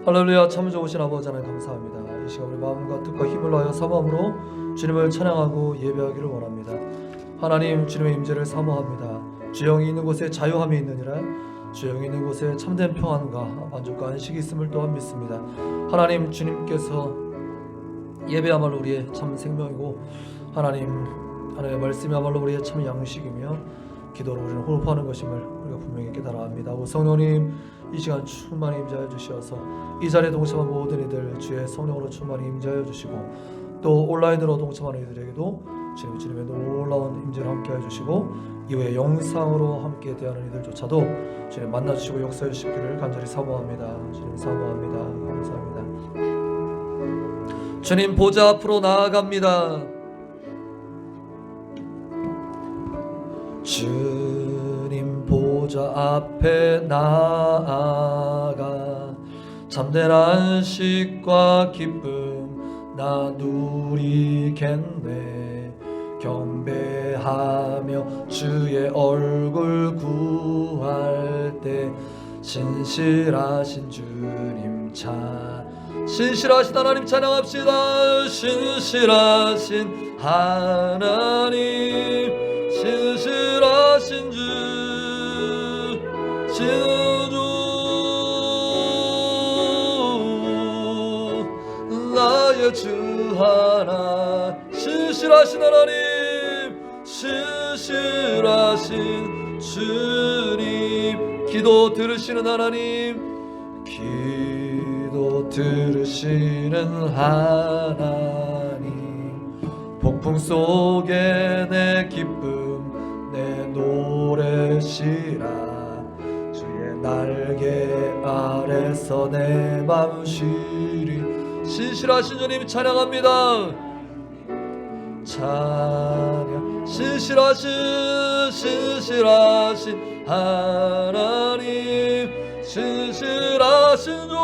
할렐루야. 참 좋으신 아버지 하나님 감사합니다. 이 시간 우리 마음과 뜻과 힘을 다하여 사모함으로 주님을 찬양하고 예배하기를 원합니다. 하나님, 주님의 임재를 사모합니다. 주영이 있는 곳에 자유함이 있느니라. 주영이 있는 곳에 참된 평안과 만족과 안식이 있음을 또한 믿습니다. 하나님, 주님께서 예배야말로 우리의 참 생명이고 하나님의 말씀이야말로 우리의 참 양식이며 기도로 우리는 호흡하는 것임을 우리가 분명히 깨달아 합니다. 오 성령님, 이 시간 충만히 임재하여 주시어서 이 자리에 동참한 모든 이들 주의 성령으로 충만히 임재하여 주시고, 또 온라인으로 동참하는 이들에게도 주님의 놀라운 임재를 함께하여 주시고, 이후에 영상으로 함께 대하는 이들조차도 주님 만나주시고 역사해 주시기를 간절히 사모합니다. 주님 사모합니다. 감사합니다. 주님 보좌 앞으로 나아갑니다. 주님 보좌 앞에 나아가 참된 안식과 기쁨 나 누리겠네. 경배하며 주의 얼굴 구할 때 신실하신 주님 신실하신 하나님 찬양합시다. 신실하신 하나님, 신실하신 주, 나의 주 하나. 신실하신 하나님, 신실하신 주님, 기도 들으시는 하나님, 기도 들으시는 하나님, 폭풍 속에 내 기쁨 내 노래시라. 주의 날개 아래서 내 맘 쉬리. 신실하신 주님 찬양합니다. 찬양. 신실하신 하나님, 신실하신 주,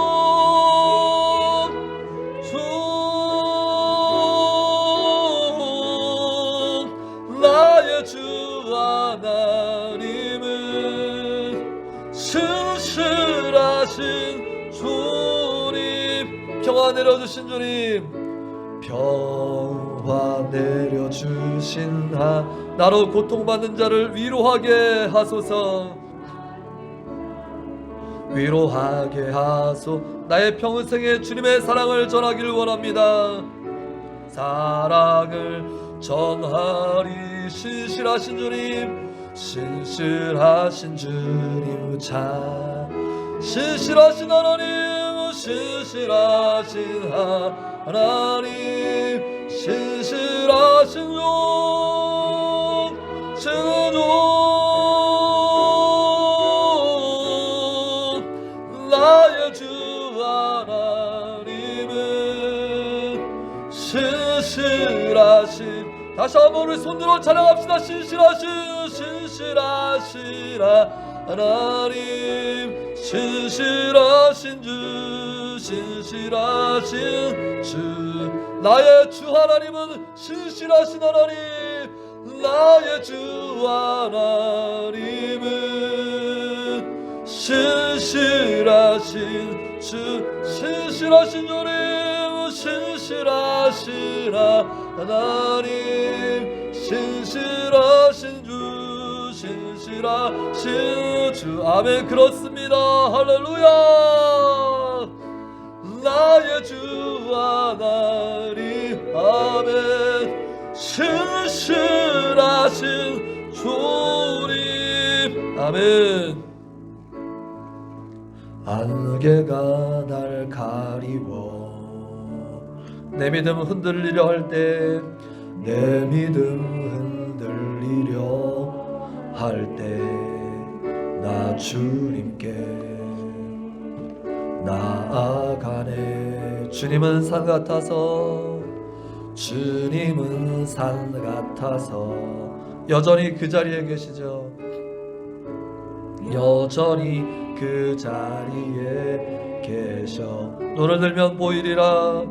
나의 주 하나님은 신실하신 주님. 평화 내려주신 주님, 평화 내려주신 나로 고통받는 자를 위로하게 하소서. 위로하게 하소. 나의 평생에 주님의 사랑을 전하기를 원합니다. 사랑을 전하리. 신실하신 주님, 신실하신 주님 신실하신 하나님, 신실하신 하나님, 신실하신 주, 나의 주 하나님은 신실하신. 다시 한번 우리 손들어 찬양합시다. 신실하신 하나님, 신실하신 주, 신실하신 주, 나의 주 하나님은 신실하신 하나님, 나의 주 하나님은 신실하신 주, 신실하신 주님, 신실하신 하나님, 신실하신 주, 신실하신 주. 아멘. 그렇습니다. 할렐루야. 나의 주 하나님, 아멘. 신실하신 주님, 아멘. 안개가 날 가리워 내 믿음 흔들리려 할 때, 내 믿음 흔들리려 할 때 나 주님께 나아가네. 주님은 산 같아서, 주님은 산 같아서 여전히 그 자리에 계시죠. 여전히 그 자리에 계셔. 눈을 들면 보이리라,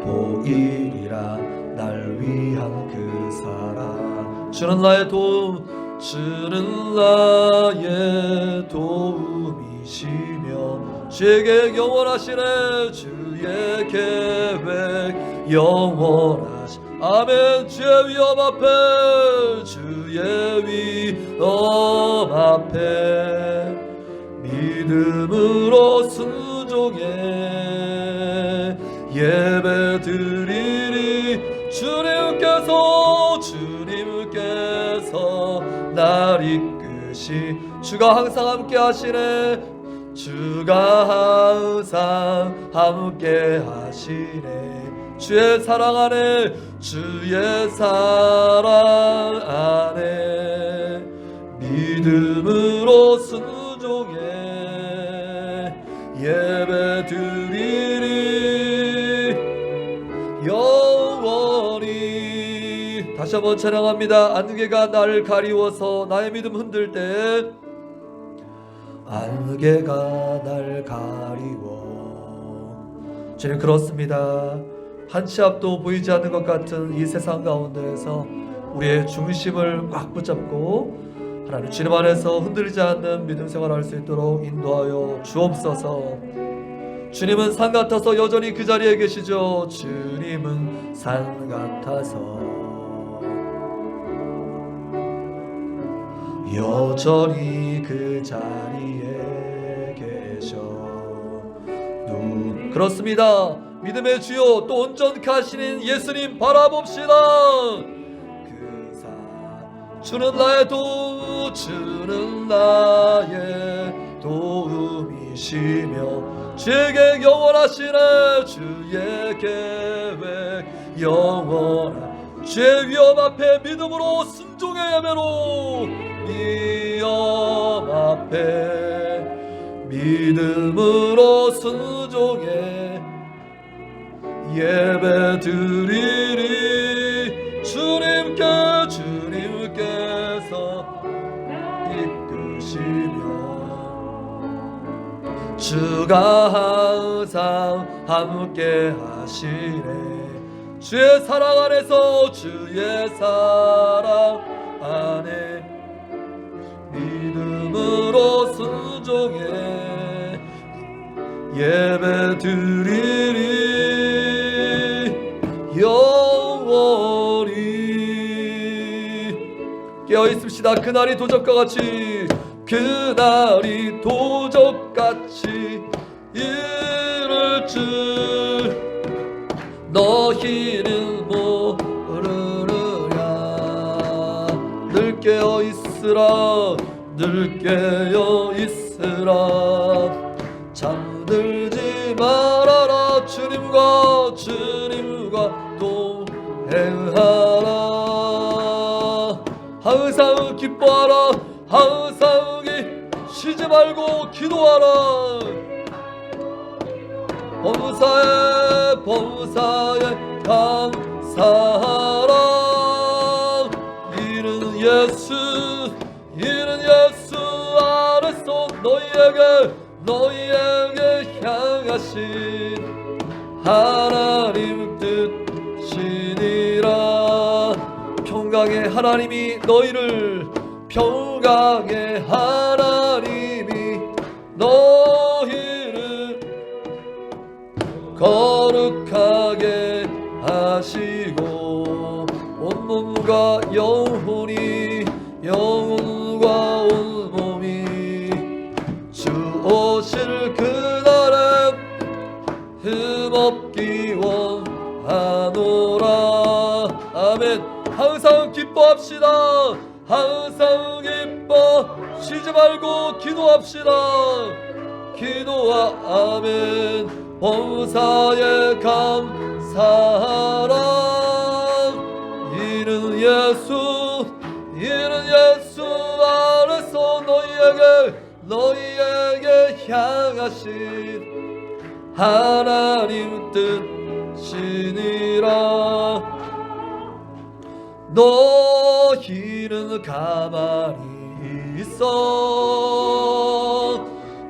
보이리라 날 위한 그 사랑. 주는 나의 도움, 주는 나의 도움이 도움이시며 주의 계획 영원하시네. 주의 계획 영원하시. 아멘. 주의 위엄 앞에, 주의 위엄 앞에 믿음으로 순종해 예배 드리리. 주님께서 날 이끄시. 주가 항상 함께 하시네. 주가 항상 함께 하시네. 주의 사랑 안에, 주의 사랑 안에 믿음으로 순종해 예배 드리리 영원히. 다시 한번 찬양합니다. 안개가 나를 가리워서 나의 믿음 흔들 때, 안개가 날 가리워. 주님, 그렇습니다. 한 치 앞도 보이지 않는 것 같은 이 세상 가운데에서 우리의 중심을 꽉 붙잡고 하나님 주님 안에서 흔들리지 않는 믿음 생활할 수 있도록 인도하여 주옵소서. 주님은 산 같아서 여전히 그 자리에 계시죠. 주님은 산 같아서 여전히 그 자리에 계셔. 그렇습니다. 믿음의 주요 또 온전하신 예수님 바라봅시다. 주는 나의 도움, 주는 나의 도움이시며 주의 계획 영원하시네. 주의 계획 영원하. 주의 위엄 앞에 믿음으로 순종의 예배로, 위엄 앞에 믿음으로 순종해 예배 드리리. 주님께서 이끄시며 주가 항상 함께 하시네. 주의 사랑 안에서, 주의 사랑 안에 믿음으로 순종해 예배 드리리 영원히. 깨어있읍시다. 그날이 도적과 같이, 그날이 도적같이 이를 줄 너희는 모르느냐. 늘 깨어있으라, 늘 깨어있으라. 잠들지 말아라. 주님과 동행하라. 항상 기뻐하라. 항상 쉬지 말고 기도하라. 범사에 감사하라. 이는 예수 안에서 너희에게 향하신 하나님 뜻이니라. 평강의 하나님이 너희를, 평강의 하나님이 너희를 거룩하게 하시고 온몸과 영혼과 온몸이 주 오실 그날에 흠없기 원하노라. 아멘. 항상 기뻐합시다. 항상 기뻐 쉬지 말고 기도합시다. 기도와 아멘. 범사에 감사하라. 이는 예수 안에서 너희에게 향하신 하나님 뜻이니라. 너희는 가만히 있어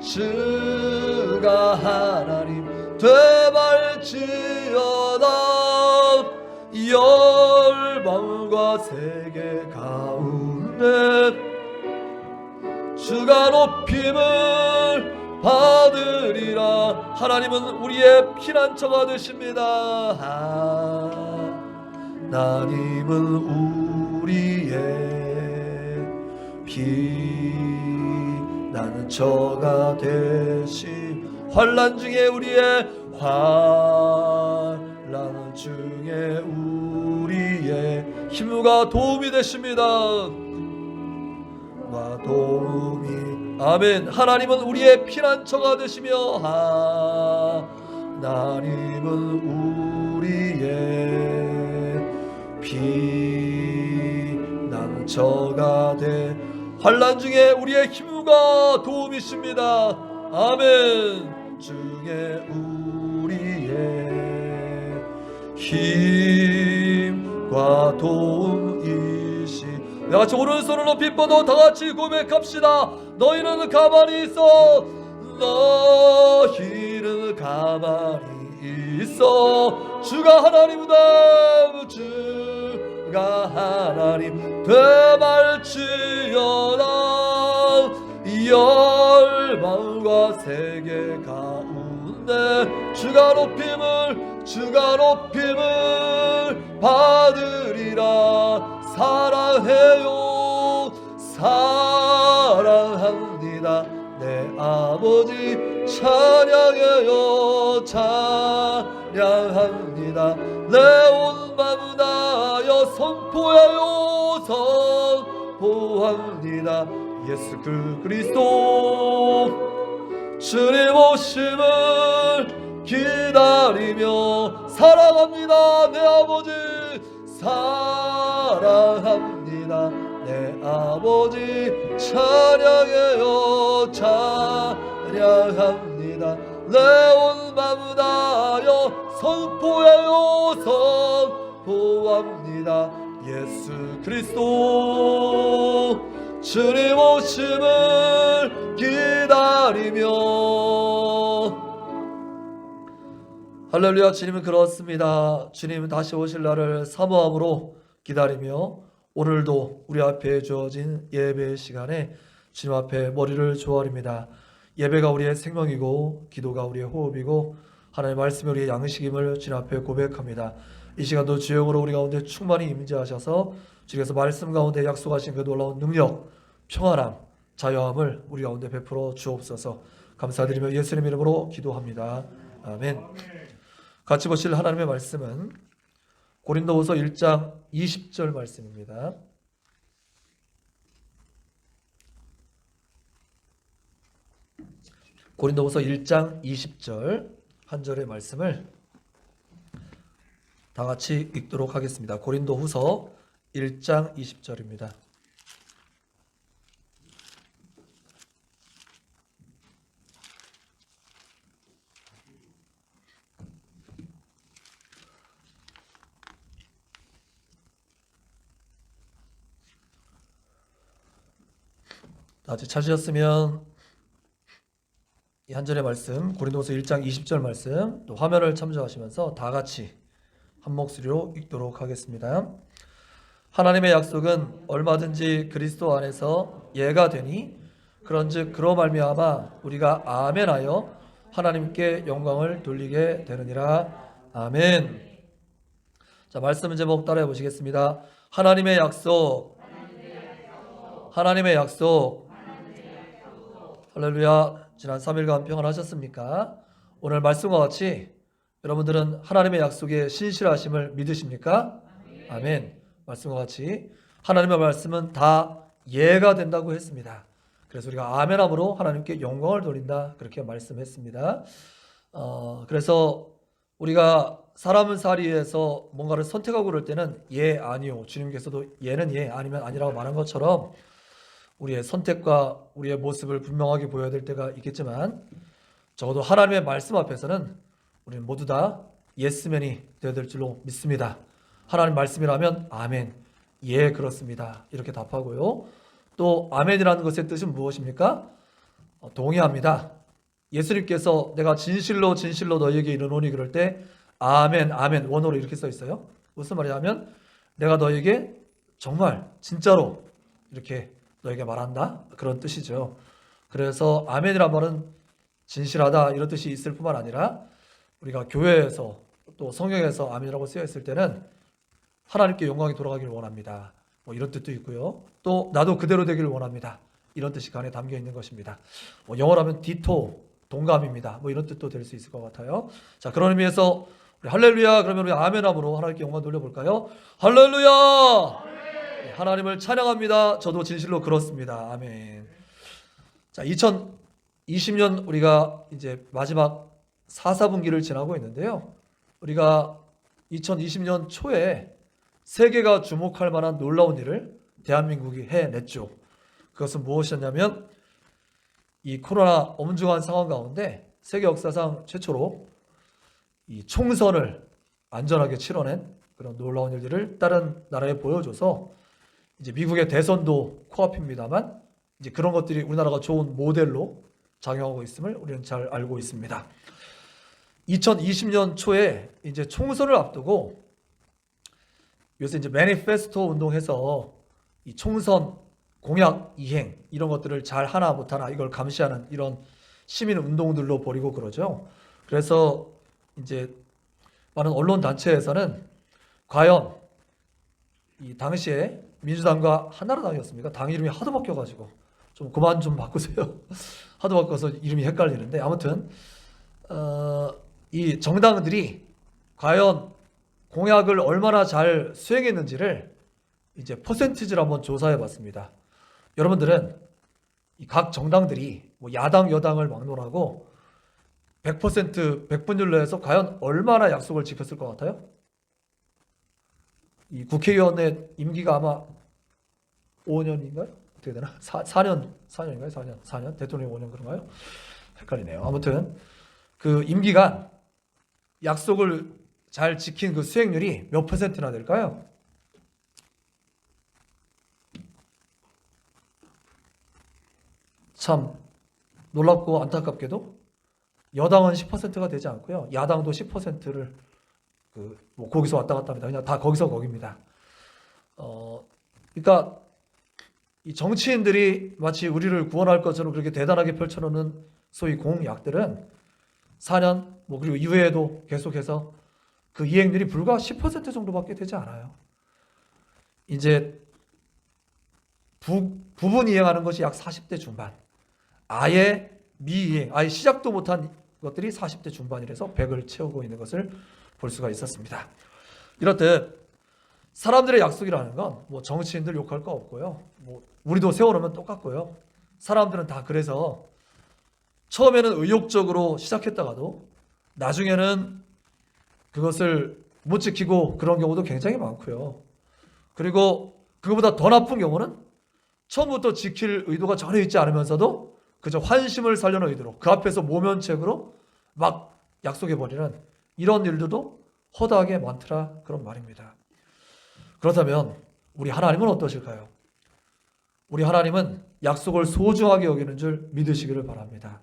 주가 하나님 되말지어다. 열방과 세계 가운데 주가 높임을 받으리라. 하나님은 우리의 피난처가 되십니다. 하나님은 우리의 피난처가 되시. 환난 중에 우리의 환난 중에 우리의 힘과 도움이 되십니다. 와 도움이. 아멘. 하나님은 우리의 피난처가 되시며 하나님은 우리의 피난처가 돼 환난 중에 우리의 힘과 도움이십니다. 아멘. 중에 우리의 힘과 도움이시. 다같이 오른손을 높이 뻗어 다같이 고백합시다. 너희는 가만히 있어. 너희는 가만히 있어. 주가 하나님이다. 주가 하나님 되말지어다. 열방과 세계 가운데 주가 높임을 받으리라. 사랑해요. 사랑합니다. 내 아버지 찬양해요. 찬양합니다. 내 온 마음 다하여 선포해요. 선포합니다. 예수 그리스도 주님 오심을 기다리며 사랑합니다. 내 아버지 사랑합니다. 내 아버지 찬양해요. 찬양합니다. 내 온 마음 다하여 선포해요. 선포합니다. 예수 그리스도 주님 오심을 기다리며. 할렐루야. 주님은 그렇습니다. 주님은 다시 오실 날을 사모함으로 기다리며 오늘도 우리 앞에 주어진 예배 시간에 주님 앞에 머리를 조아립니다. 예배가 우리의 생명이고 기도가 우리의 호흡이고 하나님의 말씀이 우리의 양식임을 주님 앞에 고백합니다. 이 시간도 주영으로 우리 가운데 충만히 임재하셔서 주께서 말씀 가운데 약속하신 그 놀라운 능력, 평안함, 자유함을 우리 가운데 베풀어 주옵소서. 감사드리며 예수님 이름으로 기도합니다. 아멘. 같이 보실 하나님의 말씀은 고린도후서 1장 20절 말씀입니다. 고린도후서 1장 20절 한 절의 말씀을 다 같이 읽도록 하겠습니다. 고린도후서 1장 20절입니다. 아직 찾으셨으면 이 한 절의 말씀, 고린도후서 1장 20절 말씀 또 화면을 참조하시면서 다 같이 한 목소리로 읽도록 하겠습니다. 하나님의 약속은 얼마든지 그리스도 안에서 예가 되니 그런즉 그로 말미암아 우리가 아멘하여 하나님께 영광을 돌리게 되느니라. 아멘. 자, 말씀 제목 따라해 보시겠습니다. 하나님의 약속. 하나님의 약속. 할렐루야. 지난 3일간 평안하셨습니까? 오늘 말씀과 같이 여러분들은 하나님의 약속에 신실하심을 믿으십니까? 아멘. 말씀과 같이 하나님의 말씀은 다 예가 된다고 했습니다. 그래서 우리가 아멘함으로 하나님께 영광을 돌린다 그렇게 말씀했습니다. 그래서 우리가 사람은 사리에서 뭔가를 선택하고 그럴 때는 예, 아니요. 주님께서도 예는 예, 아니면 아니라고 말한 것처럼 우리의 선택과 우리의 모습을 분명하게 보여야 될 때가 있겠지만 적어도 하나님의 말씀 앞에서는 우리는 모두 다 예스맨이 되어야 될 줄로 믿습니다. 하나님 말씀이라면 아멘, 예 그렇습니다 이렇게 답하고요. 또 아멘이라는 것의 뜻은 무엇입니까? 동의합니다. 예수님께서 내가 진실로 너희에게 이르노니 그럴 때 아멘 아멘 원어로 이렇게 써 있어요. 무슨 말이냐면 내가 너희에게 정말 진짜로 이렇게 너에게 말한다 그런 뜻이죠. 그래서 아멘이란 말은 진실하다 이런 뜻이 있을 뿐만 아니라 우리가 교회에서 또 성경에서 아멘이라고 쓰여 있을 때는 하나님께 영광이 돌아가기를 원합니다. 뭐 이런 뜻도 있고요. 또 나도 그대로 되기를 원합니다. 이런 뜻이 간에 담겨 있는 것입니다. 영어로 하면 디토, 동감입니다. 뭐 이런 뜻도 될 수 있을 것 같아요. 자, 그런 의미에서 우리 할렐루야 그러면 우리 아멘함으로 하나님께 영광 돌려볼까요? 할렐루야! 네, 하나님을 찬양합니다. 저도 진실로 그렇습니다. 아멘. 자, 2020년 우리가 이제 마지막 4, 4분기를 지나고 있는데요. 우리가 2020년 초에 세계가 주목할 만한 놀라운 일을 대한민국이 해냈죠. 그것은 무엇이었냐면 이 코로나 엄중한 상황 가운데 세계 역사상 최초로 이 총선을 안전하게 치러낸 그런 놀라운 일들을 다른 나라에 보여줘서 이제 미국의 대선도 코앞입니다만 이제 그런 것들이 우리나라가 좋은 모델로 작용하고 있음을 우리는 잘 알고 있습니다. 2020년 초에 이제 총선을 앞두고 요새 이제 매니페스토 운동해서 이 총선 공약 이행 이런 것들을 잘 하나 못하나 이걸 감시하는 이런 시민 운동들로 벌이고 그러죠. 그래서 이제 많은 언론 단체에서는 과연 이 당시에 민주당과 한나라당이었습니까? 당 이름이 하도 바뀌어가지고 좀 그만 좀 바꾸세요. 하도 바꿔서 이름이 헷갈리는데 아무튼 이 정당들이 과연 공약을 얼마나 잘 수행했는지를 이제 퍼센티지를 한번 조사해 봤습니다. 여러분들은 이 각 정당들이 뭐 야당 여당을 막론하고 100% 백분율로 해서 과연 얼마나 약속을 지켰을 것 같아요? 이 국회의원의 임기가 아마 5년인가요? 어떻게 되나? 4년인가요? 4년? 대통령이 5년 그런가요? 헷갈리네요. 아무튼 그 임기간 약속을 잘 지킨 그 수행률이 몇 퍼센트나 될까요? 참 놀랍고 안타깝게도 여당은 10%가 되지 않고요. 야당도 10%를 뭐 거기서 왔다 갔다 합니다. 그냥 다 거기서 거기입니다. 그러니까 이 정치인들이 마치 우리를 구원할 것처럼 그렇게 대단하게 펼쳐놓는 소위 공약들은 4년 뭐 그리고 이후에도 계속해서 그 이행률이 불과 10% 정도밖에 되지 않아요. 이제 부분 이행하는 것이 약 40대 중반. 아예 미이행, 아예 시작도 못한 것들이 40대 중반이라서 100을 채우고 있는 것을 볼 수가 있었습니다. 이렇듯 사람들의 약속이라는 건 뭐 정치인들 욕할 거 없고요. 뭐 우리도 세워놓으면 똑같고요. 사람들은 다 그래서 처음에는 의욕적으로 시작했다가도 나중에는 그것을 못 지키고 그런 경우도 굉장히 많고요. 그리고 그거보다 더 나쁜 경우는 처음부터 지킬 의도가 전혀 있지 않으면서도 그저 환심을 살려는 의도로 그 앞에서 모면책으로 막 약속해버리는 이런 일들도 허다하게 많더라 그런 말입니다. 그렇다면 우리 하나님은 어떠실까요? 우리 하나님은 약속을 소중하게 여기는 줄 믿으시기를 바랍니다.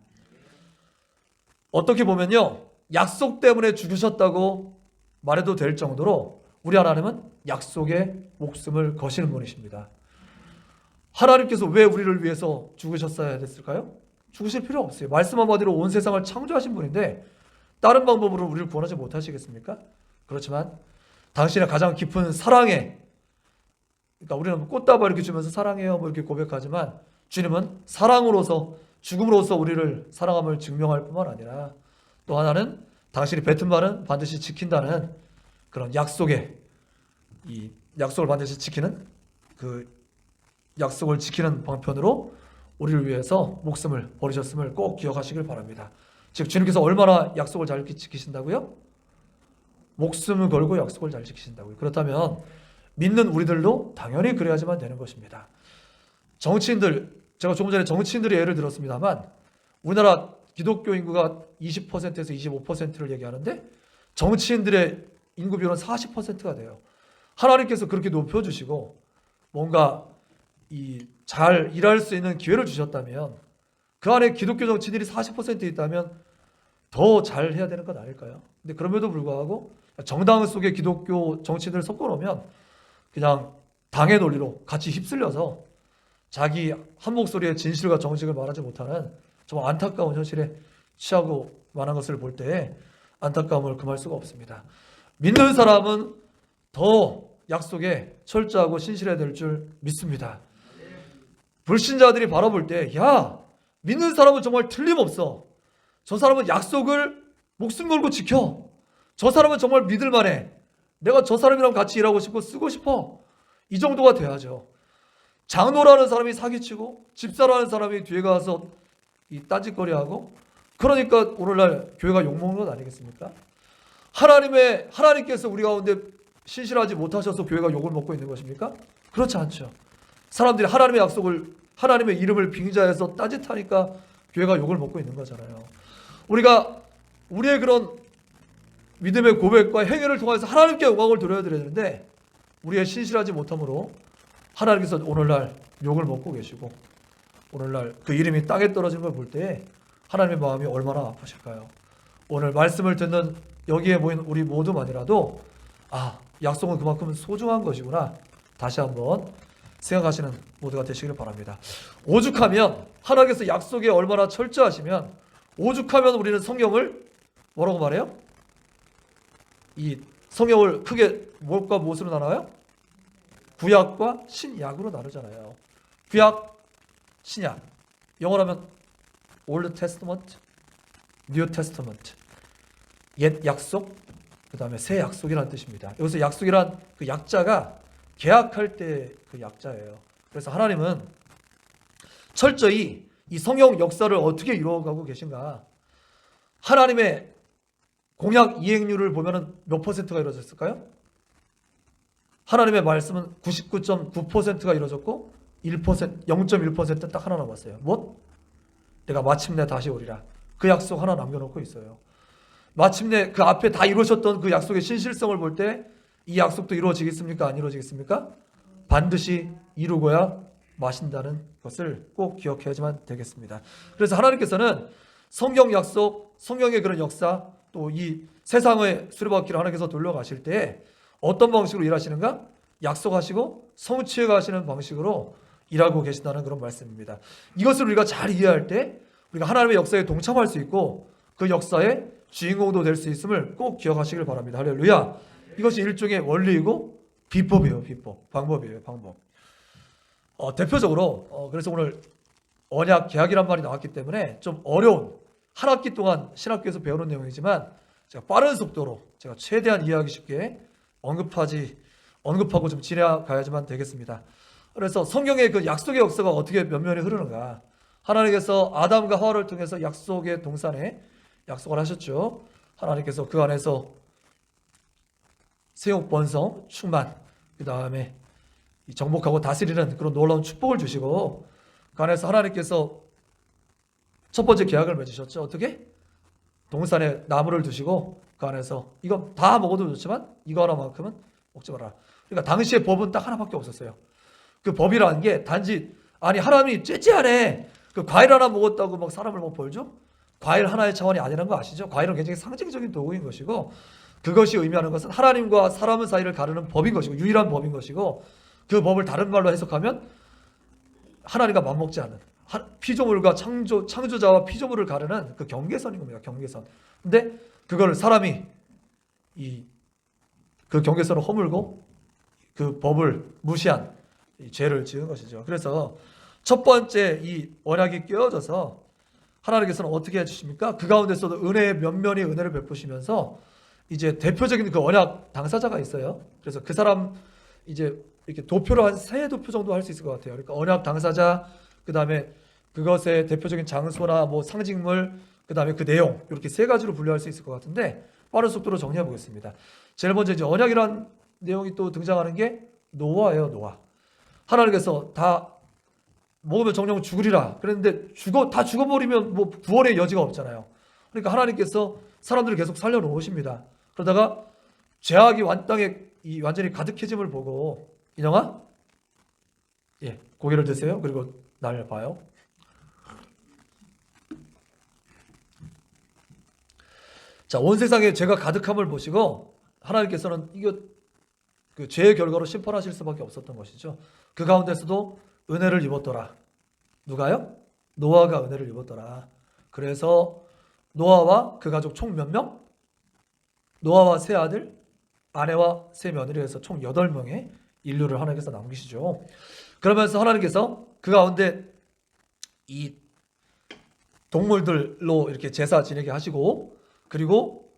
어떻게 보면요, 약속 때문에 죽으셨다고 말해도 될 정도로 우리 하나님은 약속에 목숨을 거시는 분이십니다. 하나님께서 왜 우리를 위해서 죽으셨어야 됐을까요? 죽으실 필요 없어요. 말씀 한마디로 온 세상을 창조하신 분인데 다른 방법으로 우리를 구원하지 못하시겠습니까? 그렇지만 당신의 가장 깊은 사랑에, 그러니까 우리는 꽃다발 이렇게 주면서 사랑해요 뭐 이렇게 고백하지만 주님은 사랑으로서 죽음으로써 우리를 사랑함을 증명할 뿐만 아니라 또 하나는 당신이 뱉은 말은 반드시 지킨다는 그런 약속에, 이 약속을 반드시 지키는 그 약속을 지키는 방편으로 우리를 위해서 목숨을 버리셨음을 꼭 기억하시길 바랍니다. 즉 주님께서 얼마나 약속을 잘 지키신다고요? 목숨을 걸고 약속을 잘 지키신다고요. 그렇다면 믿는 우리들도 당연히 그래야지만 되는 것입니다. 정치인들, 제가 조금 전에 정치인들의 예를 들었습니다만 우리나라 기독교 인구가 20%에서 25%를 얘기하는데 정치인들의 인구 비율은 40%가 돼요. 하나님께서 그렇게 높여주시고 뭔가 잘 일할 수 있는 기회를 주셨다면 그 안에 기독교 정치인들이 40% 있다면 더 잘해야 되는 것 아닐까요? 근데 그럼에도 불구하고 정당 속에 기독교 정치인들을 섞어놓으면 그냥 당의 논리로 같이 휩쓸려서 자기 한 목소리의 진실과 정직을 말하지 못하는 정말 안타까운 현실에 취하고 만한 것을 볼 때 안타까움을 금할 수가 없습니다. 믿는 사람은 더 약속에 철저하고 신실해야 될 줄 믿습니다. 불신자들이 바라볼 때, 야, 믿는 사람은 정말 틀림없어. 저 사람은 약속을 목숨 걸고 지켜. 저 사람은 정말 믿을만해. 내가 저 사람이랑 같이 일하고 싶고 쓰고 싶어. 이 정도가 돼야죠. 장로라는 사람이 사기치고 집사라는 사람이 뒤에 가서 이 딴짓거리하고, 그러니까 오늘날 교회가 욕먹는 것 아니겠습니까? 하나님께서 우리 가운데 신실하지 못하셔서 교회가 욕을 먹고 있는 것입니까? 그렇지 않죠. 사람들이 하나님의 약속을, 하나님의 이름을 빙자해서 딴짓하니까 교회가 욕을 먹고 있는 거잖아요. 우리가 우리의 그런 믿음의 고백과 행위를 통해서 하나님께 영광을 돌려야 되는데, 우리의 신실하지 못함으로 하나님께서 오늘날 욕을 먹고 계시고, 오늘날 그 이름이 땅에 떨어진 걸 볼 때 하나님의 마음이 얼마나 아프실까요? 오늘 말씀을 듣는 여기에 모인 우리 모두만이라도, 아, 약속은 그만큼 소중한 것이구나, 다시 한번 생각하시는 모두가 되시기를 바랍니다. 오죽하면, 하나님께서 약속에 얼마나 철저하시면, 오죽하면 우리는 성경을 뭐라고 말해요? 이 성경을 크게 무엇과 무엇으로 나눠요? 구약과 신약으로 나누잖아요. 구약, 신약. 영어로 하면 Old Testament, New Testament. 옛 약속, 그 다음에 새 약속이라는 뜻입니다. 여기서 약속이란 그 약자가 계약할 때 그 약자예요. 그래서 하나님은 철저히 이 성경 역사를 어떻게 이루어가고 계신가. 하나님의 공약 이행률을 보면은 몇 퍼센트가 이루어졌을까요? 하나님의 말씀은 99.9%가 이루어졌고 1%, 0.1% 딱 하나 남았어요. 뭐? 내가 마침내 다시 오리라. 그 약속 하나 남겨놓고 있어요. 마침내 그 앞에 다 이루어졌던 그 약속의 신실성을 볼 때 이 약속도 이루어지겠습니까? 안 이루어지겠습니까? 반드시 이루고야 마신다는 것을 꼭 기억해야지만 되겠습니다. 그래서 하나님께서는 성경 약속, 성경의 그런 역사, 또 이 세상의 수레바퀴를 하나님께서 돌려가실 때 어떤 방식으로 일하시는가? 약속하시고 성취해 가시는 방식으로 일하고 계신다는 그런 말씀입니다. 이것을 우리가 잘 이해할 때 우리가 하나님의 역사에 동참할 수 있고 그 역사의 주인공도 될 수 있음을 꼭 기억하시길 바랍니다. 할렐루야. 이것이 일종의 원리이고 비법이에요. 비법, 방법이에요. 방법. 대표적으로 그래서 오늘 언약 계약이란 말이 나왔기 때문에 좀 어려운, 한 학기 동안 신학교에서 배우는 내용이지만 제가 빠른 속도로 제가 최대한 이해하기 쉽게 언급하고 좀 지나가야지만 되겠습니다. 그래서 성경의 그 약속의 역사가 어떻게 면면히 흐르는가. 하나님께서 아담과 하와를 통해서 약속의 동산에 약속을 하셨죠. 하나님께서 그 안에서 세옥 번성 충만, 그 다음에 정복하고 다스리는 그런 놀라운 축복을 주시고, 그 안에서 하나님께서 첫 번째 계약을 맺으셨죠. 어떻게? 동산에 나무를 두시고 그 안에서 이거 다 먹어도 좋지만 이거 하나만큼은 먹지 마라. 그러니까 당시의 법은 딱 하나밖에 없었어요. 그 법이라는 게 단지, 아니 하나님이 째째하네, 그 과일 하나 먹었다고 막 사람을 뭐 벌죠? 과일 하나의 차원이 아니라는 거 아시죠? 과일은 굉장히 상징적인 도구인 것이고, 그것이 의미하는 것은 하나님과 사람 사이를 가르는 법인 것이고 유일한 법인 것이고, 그 법을 다른 말로 해석하면 하나님과 맞먹지 않는, 피조물과 창조자와 피조물을 가르는 그 경계선인 겁니다. 경계선. 근데 그걸 사람이 그 경계선을 허물고 그 법을 무시한 죄를 지은 것이죠. 그래서 첫 번째 이 언약이 깨어져서 하나님께서는 어떻게 해주십니까? 그 가운데서도 은혜의 면면이 은혜를 베푸시면서 이제 대표적인 그 언약 당사자가 있어요. 그래서 그 사람 이제 이렇게 도표로 한 3도표 정도 할 수 있을 것 같아요. 그러니까 언약 당사자, 그 다음에 그것의 대표적인 장소나 뭐 상징물, 그 다음에 그 내용, 이렇게 3가지로 분류할 수 있을 것 같은데 빠른 속도로 정리해 보겠습니다. 제일 먼저 이제 언약이라는 내용이 또 등장하는 게 노아예요. 노아. 하나님께서 다 먹으면 정령 죽으리라 그랬는데 다 죽어버리면 뭐 구원의 여지가 없잖아요. 그러니까 하나님께서 사람들을 계속 살려놓으십니다. 그러다가 죄악이 땅에 완전히 가득해짐을 보고, 인영아, 예, 고개를 드세요. 그리고 날 봐요. 자, 온 세상에 죄가 가득함을 보시고 하나님께서는 이거 그 죄의 결과로 심판하실 수밖에 없었던 것이죠. 그 가운데서도 은혜를 입었더라. 누가요? 노아가 은혜를 입었더라. 그래서 노아와 그 가족 총 몇 명? 노아와 세 아들, 아내와 세 며느리 해서 총 8명의 인류를 하나님께서 남기시죠. 그러면서 하나님께서 그 가운데 이 동물들로 이렇게 제사 지내게 하시고, 그리고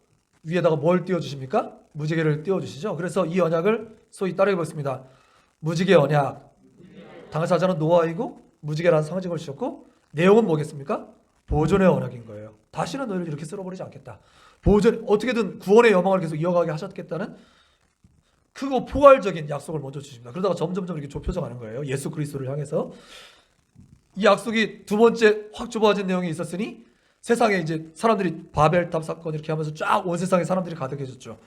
위에다가 뭘 띄워주십니까? 무지개를 띄워주시죠. 그래서 이 언약을 소위 따르게 보겠습니다. 무지개 언약. 당사자는 노아이고 무지개라는 상징을 주셨고, 내용은 뭐겠습니까? 보존의 언약인 거예요. 다시는 너희를 이렇게 쓸어버리지 않겠다. 보존, 어떻게든 구원의 여망을 계속 이어가게 하셨겠다는 크고 포괄적인 약속을 먼저 주십니다. 그러다가 점점점 이렇게 좁혀져 가는 거예요. 예수 그리스도를 향해서. 이 약속이 두 번째 확 좁아진 내용이 있었으니, 세상에 이제 사람들이 바벨탑 사건 이렇게 하면서 쫙 온 세상에 사람들이 가득해졌죠.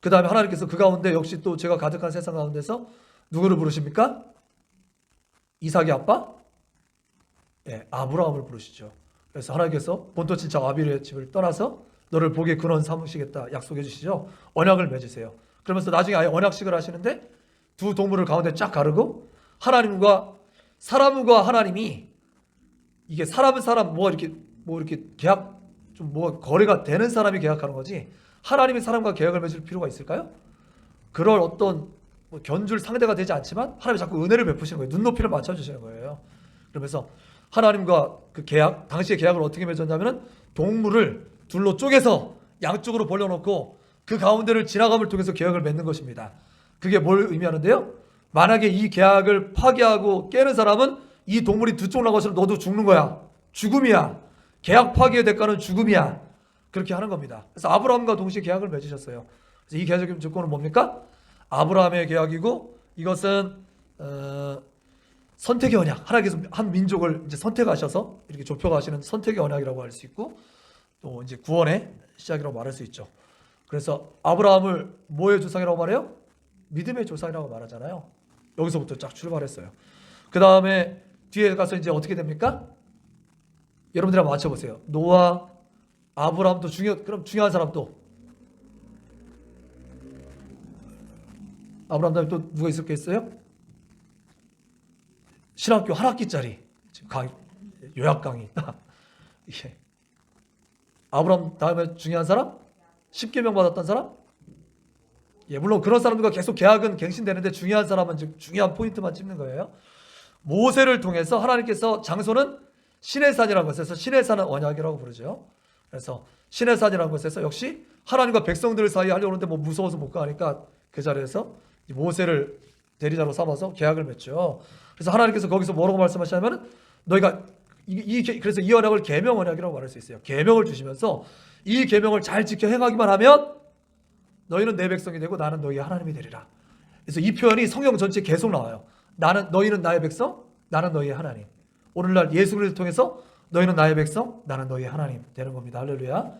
그 다음에 하나님께서 그 가운데 역시 또 제가 가득한 세상 가운데서 누구를 부르십니까? 이삭의 아빠? 예, 아브라함을 부르시죠. 그래서 하나님께서 본토 친척 아비의 집을 떠나서 너를 복의 근원 삼으시겠다 약속해 주시죠. 언약을 맺으세요. 그러면서 나중에 아예 언약식을 하시는데 두 동물을 가운데 쫙 가르고, 하나님과 사람과 하나님이, 이게 사람은 사람 뭐 이렇게 계약 좀 뭐 거래가 되는 사람이 계약하는 거지, 하나님이 사람과 계약을 맺을 필요가 있을까요? 그럴 어떤 뭐 견줄 상대가 되지 않지만 하나님이 자꾸 은혜를 베푸시는 거예요. 눈높이를 맞춰주시는 거예요. 그러면서 하나님과 그 계약, 당시의 계약을 어떻게 맺었냐면은 동물을 둘로 쪼개서 양쪽으로 벌려놓고 그 가운데를 지나감을 통해서 계약을 맺는 것입니다. 그게 뭘 의미하는데요? 만약에 이 계약을 파괴하고 깨는 사람은 이 동물이 두 쪽 나가서 너도 죽는 거야. 죽음이야. 계약 파괴의 대가는 죽음이야. 그렇게 하는 겁니다. 그래서 아브라함과 동시에 계약을 맺으셨어요. 그래서 이 계약의 조건은 뭡니까? 아브라함의 계약이고, 이것은 선택의 언약. 하나님께서 한 민족을 이제 선택하셔서 이렇게 좁혀가시는 선택의 언약이라고 할 수 있고, 또 이제 구원의 시작이라고 말할 수 있죠. 그래서 아브라함을 뭐의 조상이라고 말해요? 믿음의 조상이라고 말하잖아요. 여기서부터 쫙 출발했어요. 그 다음에 뒤에 가서 이제 어떻게 됩니까? 여러분들 한번 맞춰보세요. 노아, 아브라함도 그럼 중요한 사람 또 아브라함 다음에 또 누가 있었겠어요? 신학교 한 학기짜리 지금 강의, 요약 강의. 예. 아브라함 다음에 중요한 사람? 10계명 받았던 사람? 예, 물론 그런 사람들과 계속 계약은 갱신되는데 중요한 사람은 중요한 포인트만 찝는 거예요. 모세를 통해서 하나님께서, 장소는 시내산이라는 것에서 시내산은 언약이라고 부르죠. 그래서 시내산이라는 것에서 역시 하나님과 백성들 사이에 하려고 하는데 뭐 무서워서 못 가니까 그 자리에서 모세를 대리자로 삼아서 계약을 맺죠. 그래서 하나님께서 거기서 뭐라고 말씀하시냐면, 너희가 그래서 이 언약을 계명 언약이라고 말할 수 있어요. 계명을 주시면서 이 계명을 잘 지켜 행하기만 하면 너희는 내 백성이 되고 나는 너희의 하나님이 되리라. 그래서 이 표현이 성경 전체에 계속 나와요. 너희는 나의 백성, 나는 너희의 하나님. 오늘날 예수 그리스도를 통해서 너희는 나의 백성, 나는 너희의 하나님 되는 겁니다. 할렐루야.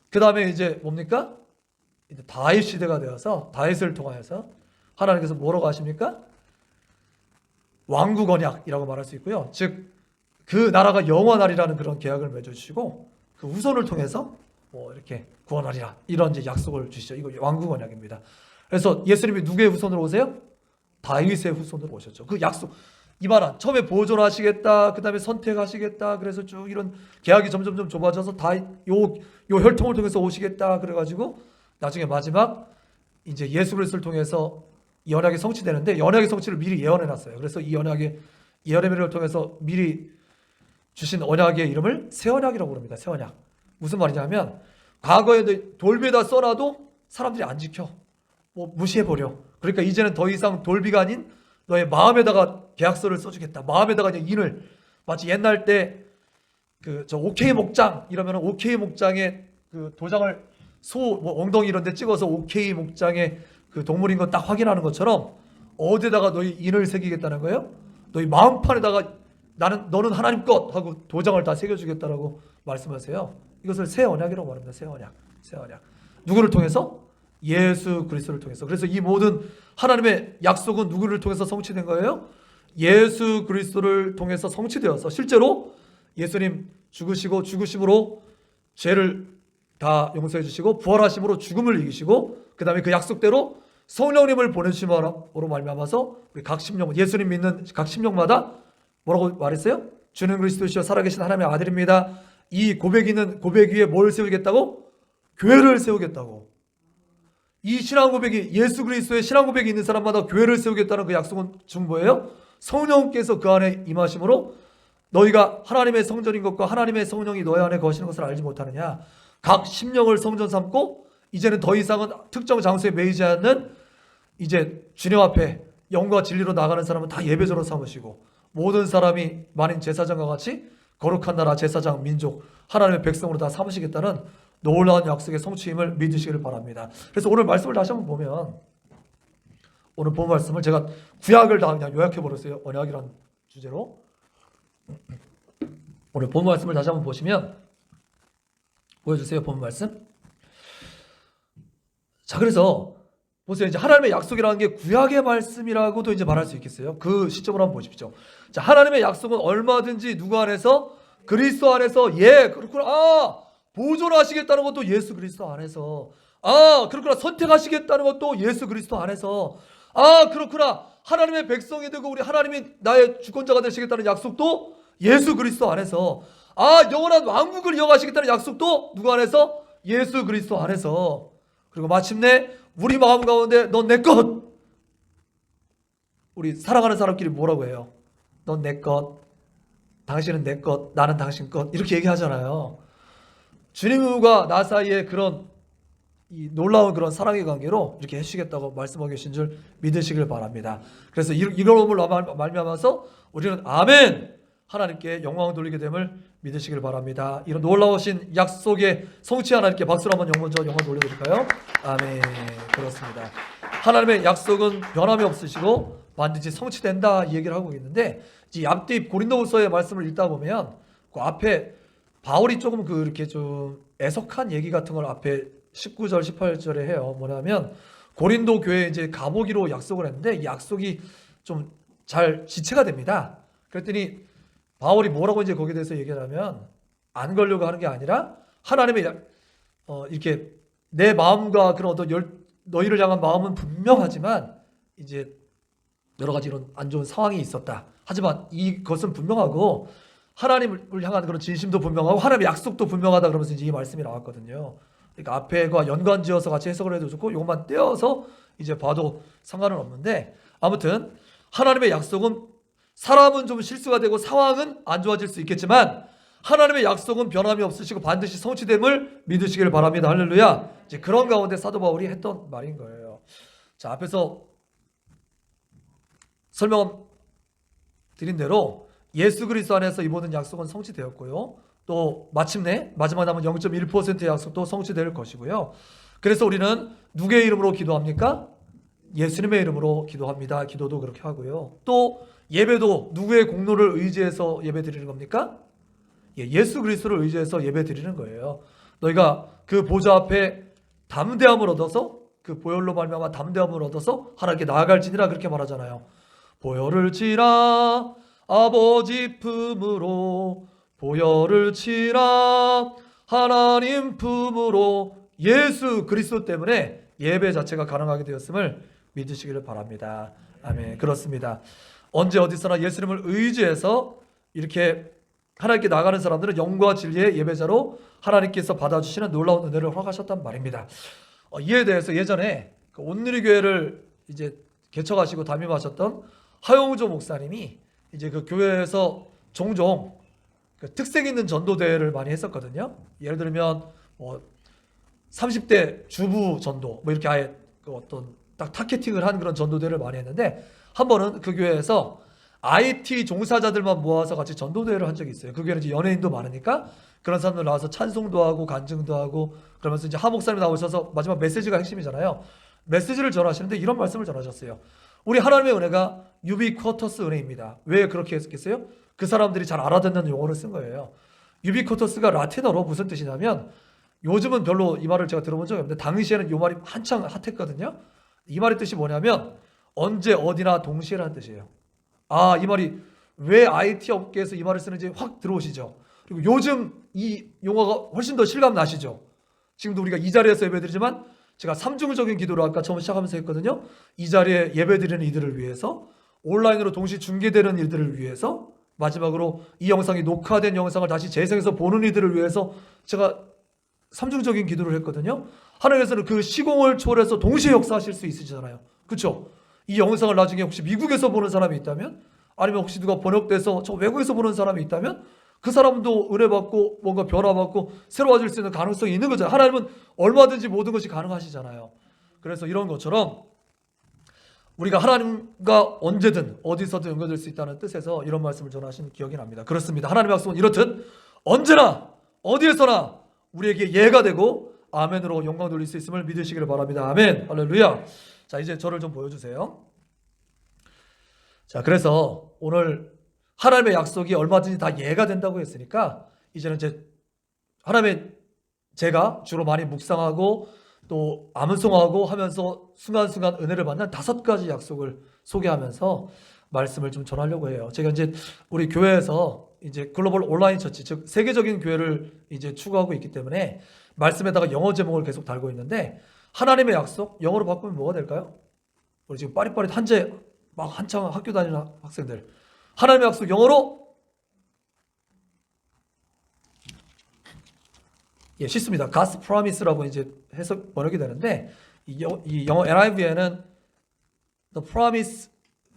그 다음에 이제 뭡니까? 이제 다윗 시대가 되어서 다윗을 통하여서 하나님께서 뭐라고 하십니까? 왕국 언약이라고 말할 수 있고요. 즉 그 나라가 영원하리라는 그런 계약을 맺어주시고, 그 후손을 통해서 뭐 이렇게 구원하리라, 이런 이제 약속을 주시죠. 이거 왕국 언약입니다. 그래서 예수님이 누구의 후손으로 오세요? 다윗의 후손으로 오셨죠. 그 약속, 이만한 처음에 보존하시겠다, 그 다음에 선택하시겠다, 그래서 쭉 이런 계약이 점점점 좁아져서 요 혈통을 통해서 오시겠다, 그래가지고 나중에 마지막 이제 예수 그리스도를 통해서 이 언약이 성취되는데, 언약의 성취를 미리 예언해놨어요. 그래서 이 언약의 예레미야를 통해서 미리 주신 언약의 이름을 새 언약이라고 부릅니다. 새 언약. 무슨 말이냐면, 과거에 돌비에다 써놔도 사람들이 안 지켜, 뭐 무시해버려. 그러니까 이제는 더 이상 돌비가 아닌 너의 마음에다가 계약서를 써주겠다. 마음에다가 그냥 인을, 마치 옛날 때 저 OK 목장 이러면 OK 목장에 그 도장을 뭐 엉덩이 이런 데 찍어서 OK 목장에 그 동물인 거 딱 확인하는 것처럼 어디에다가 너희 인을 새기겠다는 거예요? 너희 마음판에다가 너는 하나님 것 하고 도장을 다 새겨주겠다라고 말씀하세요. 이것을 새 언약이라고 말합니다. 새 언약. 새 언약. 누구를 통해서? 예수 그리스도를 통해서. 그래서 이 모든 하나님의 약속은 누구를 통해서 성취된 거예요? 예수 그리스도를 통해서 성취되어서, 실제로 예수님 죽으시고 죽으심으로 죄를 다 용서해 주시고 부활하심으로 죽음을 이기시고, 그 다음에 그 약속대로 성령님을 보내주심으로 말미암아서 우리 각 심령, 예수님 믿는 각 심령마다 뭐라고 말했어요? 주는 그리스도시여 살아계신 하나님의 아들입니다. 이 고백 위에 뭘 세우겠다고? 교회를 세우겠다고. 이 신앙 고백이, 예수 그리스도의 신앙 고백이 있는 사람마다 교회를 세우겠다는 그 약속은 중보예요. 성령께서 그 안에 임하심으로 너희가 하나님의 성전인 것과 하나님의 성령이 너희 안에 거하시는 것을 알지 못하느냐. 각 심령을 성전 삼고 이제는 더 이상은 특정 장소에 매이지 않는 이제 주님 앞에 영과 진리로 나가는 사람은 다 예배자로 삼으시고 모든 사람이 만인 제사장과 같이 거룩한 나라 제사장 민족 하나님의 백성으로 다 삼으시겠다는 놀라운 약속의 성취임을 믿으시기를 바랍니다. 그래서 오늘 말씀을 다시 한번 보면 오늘 본 말씀을 제가 구약을 다 그냥 요약해 버렸어요. 언약이라는 주제로. 오늘 본 말씀을 다시 한번 보시면 보여주세요. 본 말씀. 자, 그래서 보세요. 이제 하나님의 약속이라는 게 구약의 말씀이라고도 이제 말할 수 있겠어요. 그 시점으로 한번 보십시오. 자, 하나님의 약속은 얼마든지 누구 안에서? 그리스도 안에서. 예, 그렇구나. 아, 보존하시겠다는 것도 예수 그리스도 안에서. 아, 그렇구나. 선택하시겠다는 것도 예수 그리스도 안에서. 아, 그렇구나. 하나님의 백성이 되고 우리 하나님이 나의 주권자가 되시겠다는 약속도 예수 그리스도 안에서. 아, 영원한 왕국을 이어가시겠다는 약속도 누구 안에서? 예수 그리스도 안에서. 그리고 마침내 우리 마음 가운데 넌 내 것. 우리 사랑하는 사람끼리 뭐라고 해요? 넌 내 것, 당신은 내 것, 나는 당신 것, 이렇게 얘기하잖아요. 주님과 나 사이에 그런 이 놀라운 그런 사랑의 관계로 이렇게 해주시겠다고 말씀하고 계신 줄 믿으시길 바랍니다. 그래서 이걸로 말미암아서 우리는 아멘, 하나님께 영광을 돌리게 됨을 믿으시길 바랍니다. 이런 놀라우신 약속의 성취 하나님께 박수로 한번 먼저 영광 돌려드릴까요? 아멘. 그렇습니다. 하나님의 약속은 변함이 없으시고 반드시 성취된다 이 얘기를 하고 있는데, 이 앞뒤 고린도후서의 말씀을 읽다 보면 그 앞에 바울이 조금 그렇게 좀 애석한 얘기 같은 걸 앞에 19절 18절에 해요. 뭐냐면 고린도 교회에 이제 가보기로 약속을 했는데 이 약속이 좀 잘 지체가 됩니다. 그랬더니 바울이 뭐라고 이제 거기에 대해서 얘기하냐면, 안 걸려고 하는 게 아니라 하나님의 이렇게 내 마음과 그런 어떤 너희를 향한 마음은 분명하지만 이제 여러 가지 이런 안 좋은 상황이 있었다. 하지만 이것은 분명하고 하나님을 향한 그런 진심도 분명하고 하나님의 약속도 분명하다, 그러면서 이제 이 말씀이 나왔거든요. 그러니까 앞에가 연관지어서 같이 해석을 해도 좋고 이것만 떼어서 이제 봐도 상관은 없는데, 아무튼 하나님의 약속은 사람은 좀 실수가 되고 상황은 안 좋아질 수 있겠지만 하나님의 약속은 변함이 없으시고 반드시 성취됨을 믿으시길 바랍니다. 할렐루야. 이제 그런 가운데 사도 바울이 했던 말인 거예요. 자, 앞에서 설명드린 대로 예수 그리스도 안에서 이 모든 약속은 성취되었고요. 또 마침내 마지막 남은 0.1%의 약속도 성취될 것이고요. 그래서 우리는 누구의 이름으로 기도합니까? 예수님의 이름으로 기도합니다. 기도도 그렇게 하고요. 또 예배도 누구의 공로를 의지해서 예배 드리는 겁니까? 예수 그리스도를 의지해서 예배 드리는 거예요. 너희가 그 보좌 앞에 담대함을 얻어서, 그 보혈로 말미암아 담대함을 얻어서 하나님께 나아갈지니라 그렇게 말하잖아요. 보혈을 치라 아버지 품으로, 보혈을 치라 하나님 품으로. 예수 그리스도 때문에 예배 자체가 가능하게 되었음을 믿으시기를 바랍니다. 아멘. 그렇습니다. 언제 어디서나 예수님을 의지해서 이렇게 하나님께 나가는 사람들은 영과 진리의 예배자로 하나님께서 받아주시는 놀라운 은혜를 허락하셨단 말입니다. 이에 대해서 예전에 그 온누리 교회를 이제 개척하시고 담임하셨던 하용조 목사님이 이제 그 교회에서 종종 그 특색 있는 전도대회를 많이 했었거든요. 예를 들면 뭐 30대 주부 전도, 뭐 이렇게 아예 그 어떤 딱 타겟팅을 한 그런 전도대회를 많이 했는데, 한 번은 그 교회에서 IT 종사자들만 모아서 같이 전도대회를 한 적이 있어요. 그 교회는 이제 연예인도 많으니까 그런 사람들 나와서 찬송도 하고 간증도 하고 그러면서 이제 하 목사님 나오셔서 마지막 메시지가 핵심이잖아요. 메시지를 전하시는데 이런 말씀을 전하셨어요. 우리 하나님의 은혜가 유비쿼터스 은혜입니다. 왜 그렇게 했겠어요? 그 사람들이 잘 알아듣는 용어를 쓴 거예요. 유비쿼터스가 라틴어로 무슨 뜻이냐면, 요즘은 별로 이 말을 제가 들어본 적이 없는데 당시에는 이 말이 한창 핫했거든요. 이 말의 뜻이 뭐냐면 언제 어디나 동시에라는 뜻이에요. 아, 이 말이 왜 IT 업계에서 이 말을 쓰는지 확 들어오시죠. 그리고 요즘 이 용어가 훨씬 더 실감 나시죠. 지금도 우리가 이 자리에서 예배드리지만 제가 삼중적인 기도를 아까 처음 시작하면서 했거든요. 이 자리에 예배드리는 이들을 위해서, 온라인으로 동시 중계되는 이들을 위해서, 마지막으로 이 영상이 녹화된 영상을 다시 재생해서 보는 이들을 위해서 제가 삼중적인 기도를 했거든요. 하나님께서는 그 시공을 초월해서 동시에 역사하실 수 있으시잖아요. 그렇죠? 이 영상을 나중에 혹시 미국에서 보는 사람이 있다면, 아니면 혹시 누가 번역돼서 저 외국에서 보는 사람이 있다면 그 사람도 은혜 받고 뭔가 변화받고 새로워질 수 있는 가능성이 있는 거잖아요. 하나님은 얼마든지 모든 것이 가능하시잖아요. 그래서 이런 것처럼 우리가 하나님과 언제든 어디서든 연결될 수 있다는 뜻에서 이런 말씀을 전하신 기억이 납니다. 그렇습니다. 하나님의 약속은 이렇듯 언제나 어디에서나 우리에게 예가 되고 아멘으로 영광 돌릴 수 있음을 믿으시기를 바랍니다. 아멘. 할렐루야. 자, 이제 저를 좀 보여주세요. 자, 그래서 오늘 하나님의 약속이 얼마든지 다 예가 된다고 했으니까 이제는 이제 하나님의 제가 주로 많이 묵상하고 또 암송하고 하면서 순간순간 은혜를 받는 5가지 약속을 소개하면서 말씀을 좀 전하려고 해요. 제가 이제 우리 교회에서 이제 글로벌 온라인 처치, 즉 세계적인 교회를 이제 추구하고 있기 때문에 말씀에다가 영어 제목을 계속 달고 있는데, 하나님의 약속 영어로 바꾸면 뭐가 될까요? 우리 지금 빠릿빠릿 한창 학교 다니는 학생들, 하나님의 약속 영어로 쉽습니다. God's promise라고 이제 해석 번역이 되는데, 이 영어 NIV에는 the promise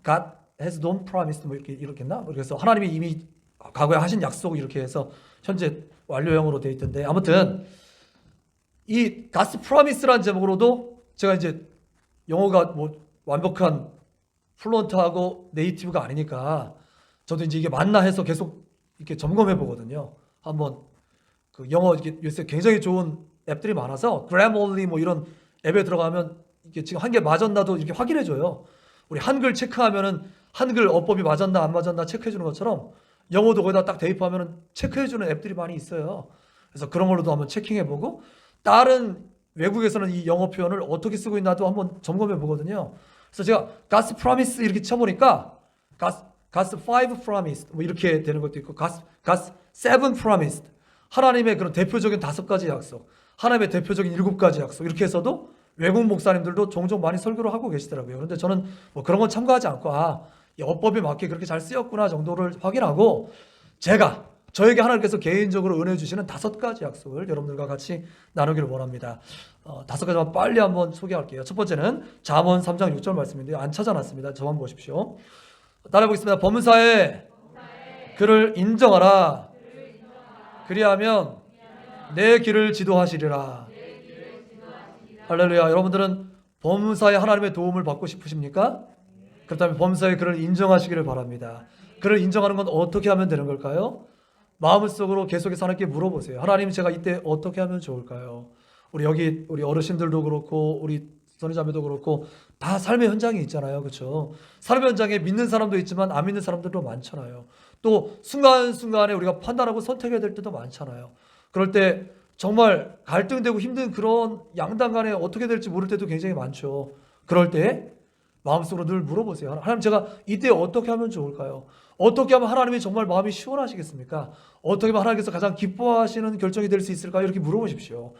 God has not promised 뭐 이렇게 했나? 그래서 하나님이 이미 과거에 하신 약속 이렇게 해서 현재 완료형으로 되어 있던데, 아무튼 이 God's promise라는 제목으로도 제가 이제 영어가 뭐 완벽한 플루언트하고 네이티브가 아니니까 저도 이제 이게 맞나 해서 계속 이렇게 점검해 보거든요. 한번 그 영어 이게 요새 굉장히 좋은 앱들이 많아서 Grammarly 뭐 이런 앱에 들어가면 이게 지금 한 개 맞았나도 이렇게 확인해 줘요. 우리 한글 체크하면은 한글 어법이 맞았나 안 맞았나 체크해 주는 것처럼 영어도 거기다 딱 대입하면은 체크해 주는 앱들이 많이 있어요. 그래서 그런 걸로도 한번 체킹해 보고, 다른 외국에서는 이 영어 표현을 어떻게 쓰고 있나도 한번 점검해 보거든요. 그래서 제가 God's promise 이렇게 쳐보니까 God's five promised 뭐 이렇게 되는 것도 있고, God's seven promised, 하나님의 그런 대표적인 5가지 약속, 하나님의 대표적인 7가지 약속, 이렇게 해서도 외국 목사님들도 종종 많이 설교를 하고 계시더라고요. 그런데 저는 뭐 그런 건 참고하지 않고 이 어법에 맞게 그렇게 잘 쓰였구나 정도를 확인하고, 저에게 하나님께서 개인적으로 은혜 주시는 5가지 약속을 여러분들과 같이 나누기를 원합니다. 5가지만 빨리 한번 소개할게요. 첫 번째는 잠언 3장 6절 말씀인데요. 안 찾아놨습니다. 저만 보십시오. 따라해 보겠습니다. 범사에 그를 인정하라. 그리하면 내 길을 지도하시리라. 할렐루야. 여러분들은 범사에 하나님의 도움을 받고 싶으십니까? 그렇다면 범사에 그를 인정하시기를 바랍니다. 그를 인정하는 건 어떻게 하면 되는 걸까요? 마음속으로 계속해서 하나님께 물어보세요. 하나님, 제가 이때 어떻게 하면 좋을까요? 우리 어르신들도 그렇고 우리 선지자매도 그렇고 다 삶의 현장이 있잖아요. 그렇죠? 삶의 현장에 믿는 사람도 있지만 안 믿는 사람들도 많잖아요. 또 순간순간에 우리가 판단하고 선택해야 될 때도 많잖아요. 그럴 때 정말 갈등되고 힘든 그런 양당 간에 어떻게 될지 모를 때도 굉장히 많죠. 그럴 때 마음속으로 늘 물어보세요. 하나님, 제가 이때 어떻게 하면 좋을까요? 어떻게 하면 하나님이 정말 마음이 시원하시겠습니까? 어떻게 하면 하나님께서 가장 기뻐하시는 결정이 될 수 있을까요? 이렇게 물어보십시오.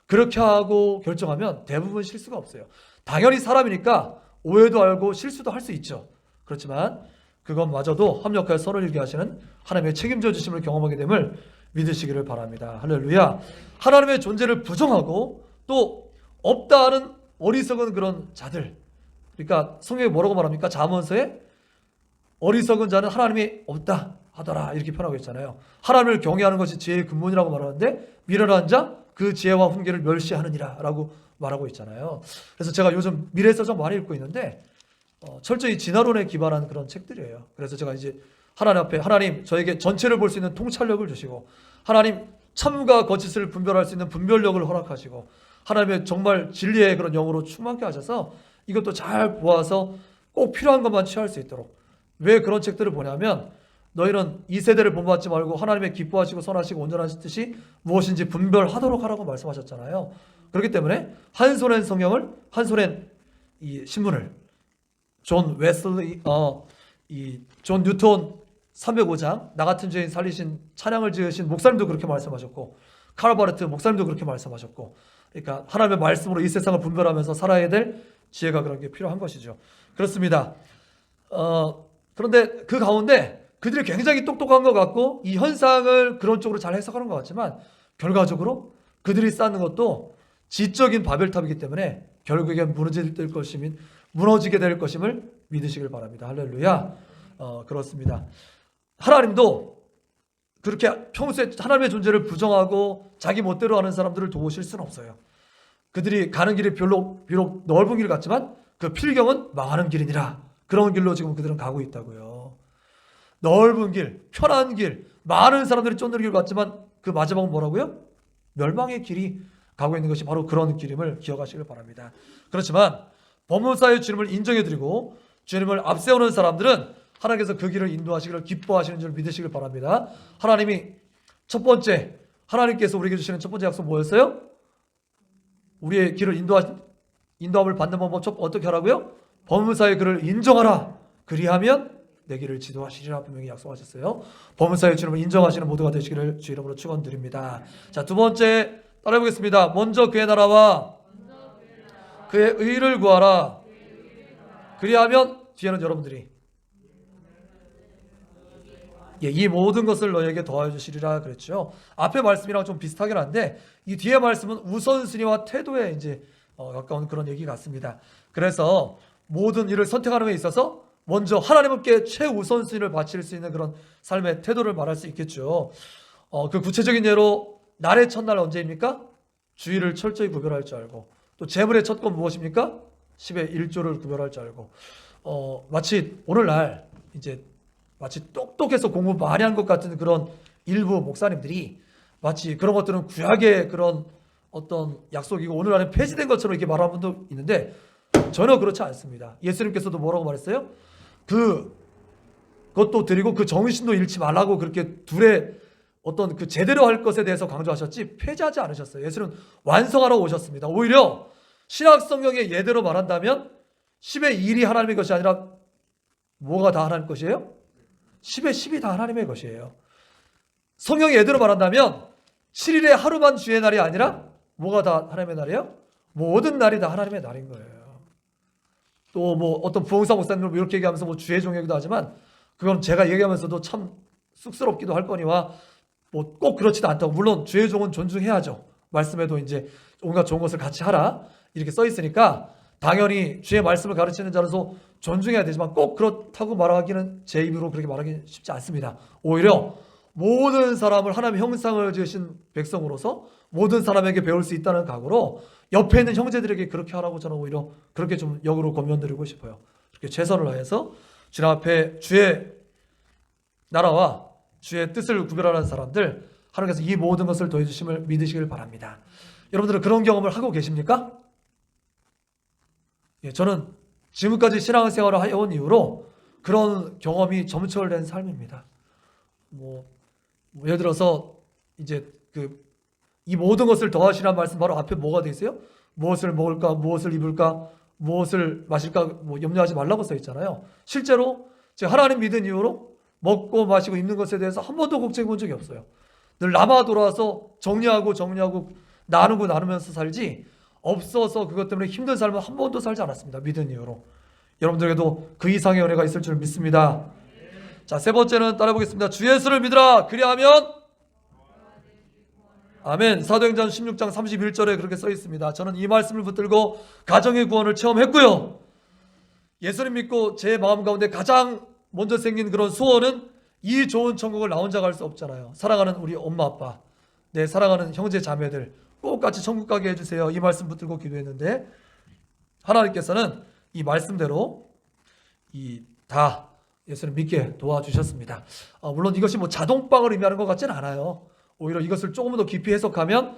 그렇게 하고 결정하면 대부분 실수가 없어요. 당연히 사람이니까 오해도 알고 실수도 할 수 있죠. 그렇지만 그것마저도 합력하여 선을 이루게 하시는 하나님의 책임져 주심을 경험하게 됨을 믿으시기를 바랍니다. 할렐루야. 하나님의 존재를 부정하고 또 없다 하는 어리석은 그런 자들, 그러니까 성경에 뭐라고 말합니까? 잠언서에 어리석은 자는 하나님이 없다 하더라 이렇게 표현하고 있잖아요. 하나님을 경외하는 것이 지혜의 근본이라고 말하는데, 미련한 자 그 지혜와 훈계를 멸시하느니라 라고 말하고 있잖아요. 그래서 제가 요즘 미래서적 많이 읽고 있는데 철저히 진화론에 기반한 그런 책들이에요. 그래서 제가 이제 하나님 앞에, 하나님 저에게 전체를 볼 수 있는 통찰력을 주시고, 하나님 참과 거짓을 분별할 수 있는 분별력을 허락하시고, 하나님의 정말 진리의 그런 영으로 충만케 하셔서 이것도 잘 보아서 꼭 필요한 것만 취할 수 있도록. 왜 그런 책들을 보냐면, 너희는 이 세대를 본받지 말고 하나님의 기뻐하시고 선하시고 온전하신 뜻이 무엇인지 분별하도록 하라고 말씀하셨잖아요. 그렇기 때문에 한 손엔 성경을, 한 손엔 이 신문을, 존 뉴턴 305장 나 같은 죄인 살리신 찬양을 지으신 목사님도 그렇게 말씀하셨고, 칼 바르트 목사님도 그렇게 말씀하셨고, 그러니까 하나님의 말씀으로 이 세상을 분별하면서 살아야 될 지혜가 그런 게 필요한 것이죠. 그렇습니다. 그런데 그 가운데 그들이 굉장히 똑똑한 것 같고 이 현상을 그런 쪽으로 잘 해석하는 것 같지만 결과적으로 그들이 쌓는 것도 지적인 바벨탑이기 때문에 결국엔 무너지게 될 것임을 믿으시길 바랍니다. 할렐루야. 그렇습니다. 하나님도 그렇게 평소에 하나님의 존재를 부정하고 자기 멋대로 하는 사람들을 도우실 수는 없어요. 그들이 가는 길이 비록 넓은 길 같지만 그 필경은 망하는 길이니라. 그런 길로 지금 그들은 가고 있다고요. 넓은 길, 편한 길, 많은 사람들이 쫓는 길 같지만 그 마지막은 뭐라고요? 멸망의 길이 가고 있는 것이 바로 그런 길임을 기억하시길 바랍니다. 그렇지만 법문사의 주님을 인정해드리고 주님을 앞세우는 사람들은 하나님께서 그 길을 인도하시기를 기뻐하시는 줄 믿으시길 바랍니다. 하나님께서 우리에게 주시는 첫 번째 약속 뭐였어요? 우리의 길을 인도함을 받는 방법 어떻게 하라고요? 법문사의 글을 인정하라. 그리하면 내 길을 지도하시리라 분명히 약속하셨어요. 법문사의 주님을 인정하시는 모두가 되시기를 주 이름으로 축원드립니다. 자, 두 번째 따라해보겠습니다. 먼저 그의 나라와 그의 의를 구하라. 그리하면 뒤에는 여러분들이 이 모든 것을 너에게 더하여 주시리라 그랬죠. 앞에 말씀이랑 좀 비슷하긴 한데 이 뒤에 말씀은 우선순위와 태도에 이제 가까운 그런 얘기 같습니다. 그래서 모든 일을 선택하는 데 있어서 먼저 하나님께 최우선순위를 바칠 수 있는 그런 삶의 태도를 말할 수 있겠죠. 그 구체적인 예로 날의 첫날 언제입니까? 주일을 철저히 구별할 줄 알고 또 재물의 첫 건 무엇입니까? 10의 1조를 구별할 줄 알고 마치 오늘날 이제 마치 똑똑해서 공부 많이 한 것 같은 그런 일부 목사님들이 마치 그런 것들은 구약의 그런 어떤 약속이고 오늘 안에 폐지된 것처럼 이렇게 말하는 분도 있는데 전혀 그렇지 않습니다. 예수님께서도 뭐라고 말했어요? 그것도 드리고 그 정신도 잃지 말라고 그렇게 둘의 어떤 그 제대로 할 것에 대해서 강조하셨지 폐지하지 않으셨어요. 예수는 완성하러 오셨습니다. 오히려 신약 성경의 예대로 말한다면 10의 1이 하나님의 것이 아니라 뭐가 다 하나님 것이에요? 10의 10이 다 하나님의 것이에요. 성경의 예대로 말한다면 7일의 하루만 주의 날이 아니라 뭐가 다 하나님의 날이에요? 모든 날이 다 하나님의 날인 거예요. 또 뭐 어떤 부흥사 목사님들 이렇게 얘기하면서 뭐 주의 종이기도 하지만 그건 제가 얘기하면서도 참 쑥스럽기도 할 거니와 뭐 꼭 그렇지도 않다고. 물론 주의 종은 존중해야죠. 말씀에도 이제 온갖 좋은 것을 같이 하라 이렇게 써 있으니까 당연히 주의 말씀을 가르치는 자로서 존중해야 되지만 꼭 그렇다고 말하기는 제 입으로 그렇게 말하기 쉽지 않습니다. 오히려 모든 사람을 하나님의 형상을 지으신 백성으로서 모든 사람에게 배울 수 있다는 각오로 옆에 있는 형제들에게 그렇게 하라고 저는 오히려 그렇게 좀 역으로 권면드리고 싶어요. 그렇게 최선을 다해서 주님 앞에 주의 나라와 주의 뜻을 구별하는 사람들 하나님께서 이 모든 것을 더해주심을 믿으시길 바랍니다. 여러분들은 그런 경험을 하고 계십니까? 저는 지금까지 신앙생활을 해온 이후로 그런 경험이 점철된 삶입니다. 예를 들어서 이제 이 모든 것을 더하시라는 말씀 바로 앞에 뭐가 돼 있어요? 무엇을 먹을까, 무엇을 입을까, 무엇을 마실까 염려하지 말라고 써 있잖아요. 실제로 제가 하나님 믿은 이후로 먹고 마시고 입는 것에 대해서 한 번도 걱정해 본 적이 없어요. 늘 남아 돌아와서 정리하고 나누면서 살지 없어서 그것 때문에 힘든 삶을 한 번도 살지 않았습니다. 믿은 이후로. 여러분들에게도 그 이상의 은혜가 있을 줄 믿습니다. 자, 세 번째는 따라해보겠습니다. 주 예수를 믿으라. 그리하면 아멘. 사도행전 16장 31절에 그렇게 써 있습니다. 저는 이 말씀을 붙들고 가정의 구원을 체험했고요. 예수님 믿고 제 마음 가운데 가장 먼저 생긴 그런 소원은 이 좋은 천국을 나 혼자 갈 수 없잖아요. 사랑하는 우리 엄마 아빠, 내 사랑하는 형제 자매들 꼭 같이 천국 가게 해주세요. 이 말씀 붙들고 기도했는데 하나님께서는 이 말씀대로 다 예수님 믿게 도와주셨습니다. 물론 이것이 자동방을 의미하는 것 같지는 않아요. 오히려 이것을 조금 더 깊이 해석하면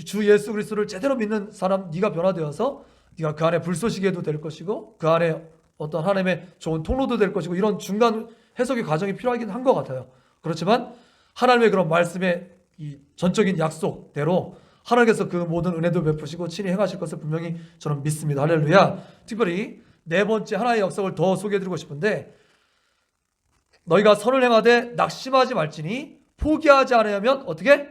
주 예수 그리스도를 제대로 믿는 사람 네가 변화되어서 네가 그 안에 불쏘시개도 될 것이고 그 안에 어떤 하나님의 좋은 통로도 될 것이고 이런 중간 해석의 과정이 필요하긴 한 것 같아요. 그렇지만 하나님의 그런 말씀의 이 전적인 약속대로 하나님께서 그 모든 은혜도 베푸시고 친히 행하실 것을 분명히 저는 믿습니다. 할렐루야. 특별히 네 번째 하나의 역사를 더 소개해드리고 싶은데 너희가 선을 행하되 낙심하지 말지니 포기하지 않으면 어떻게?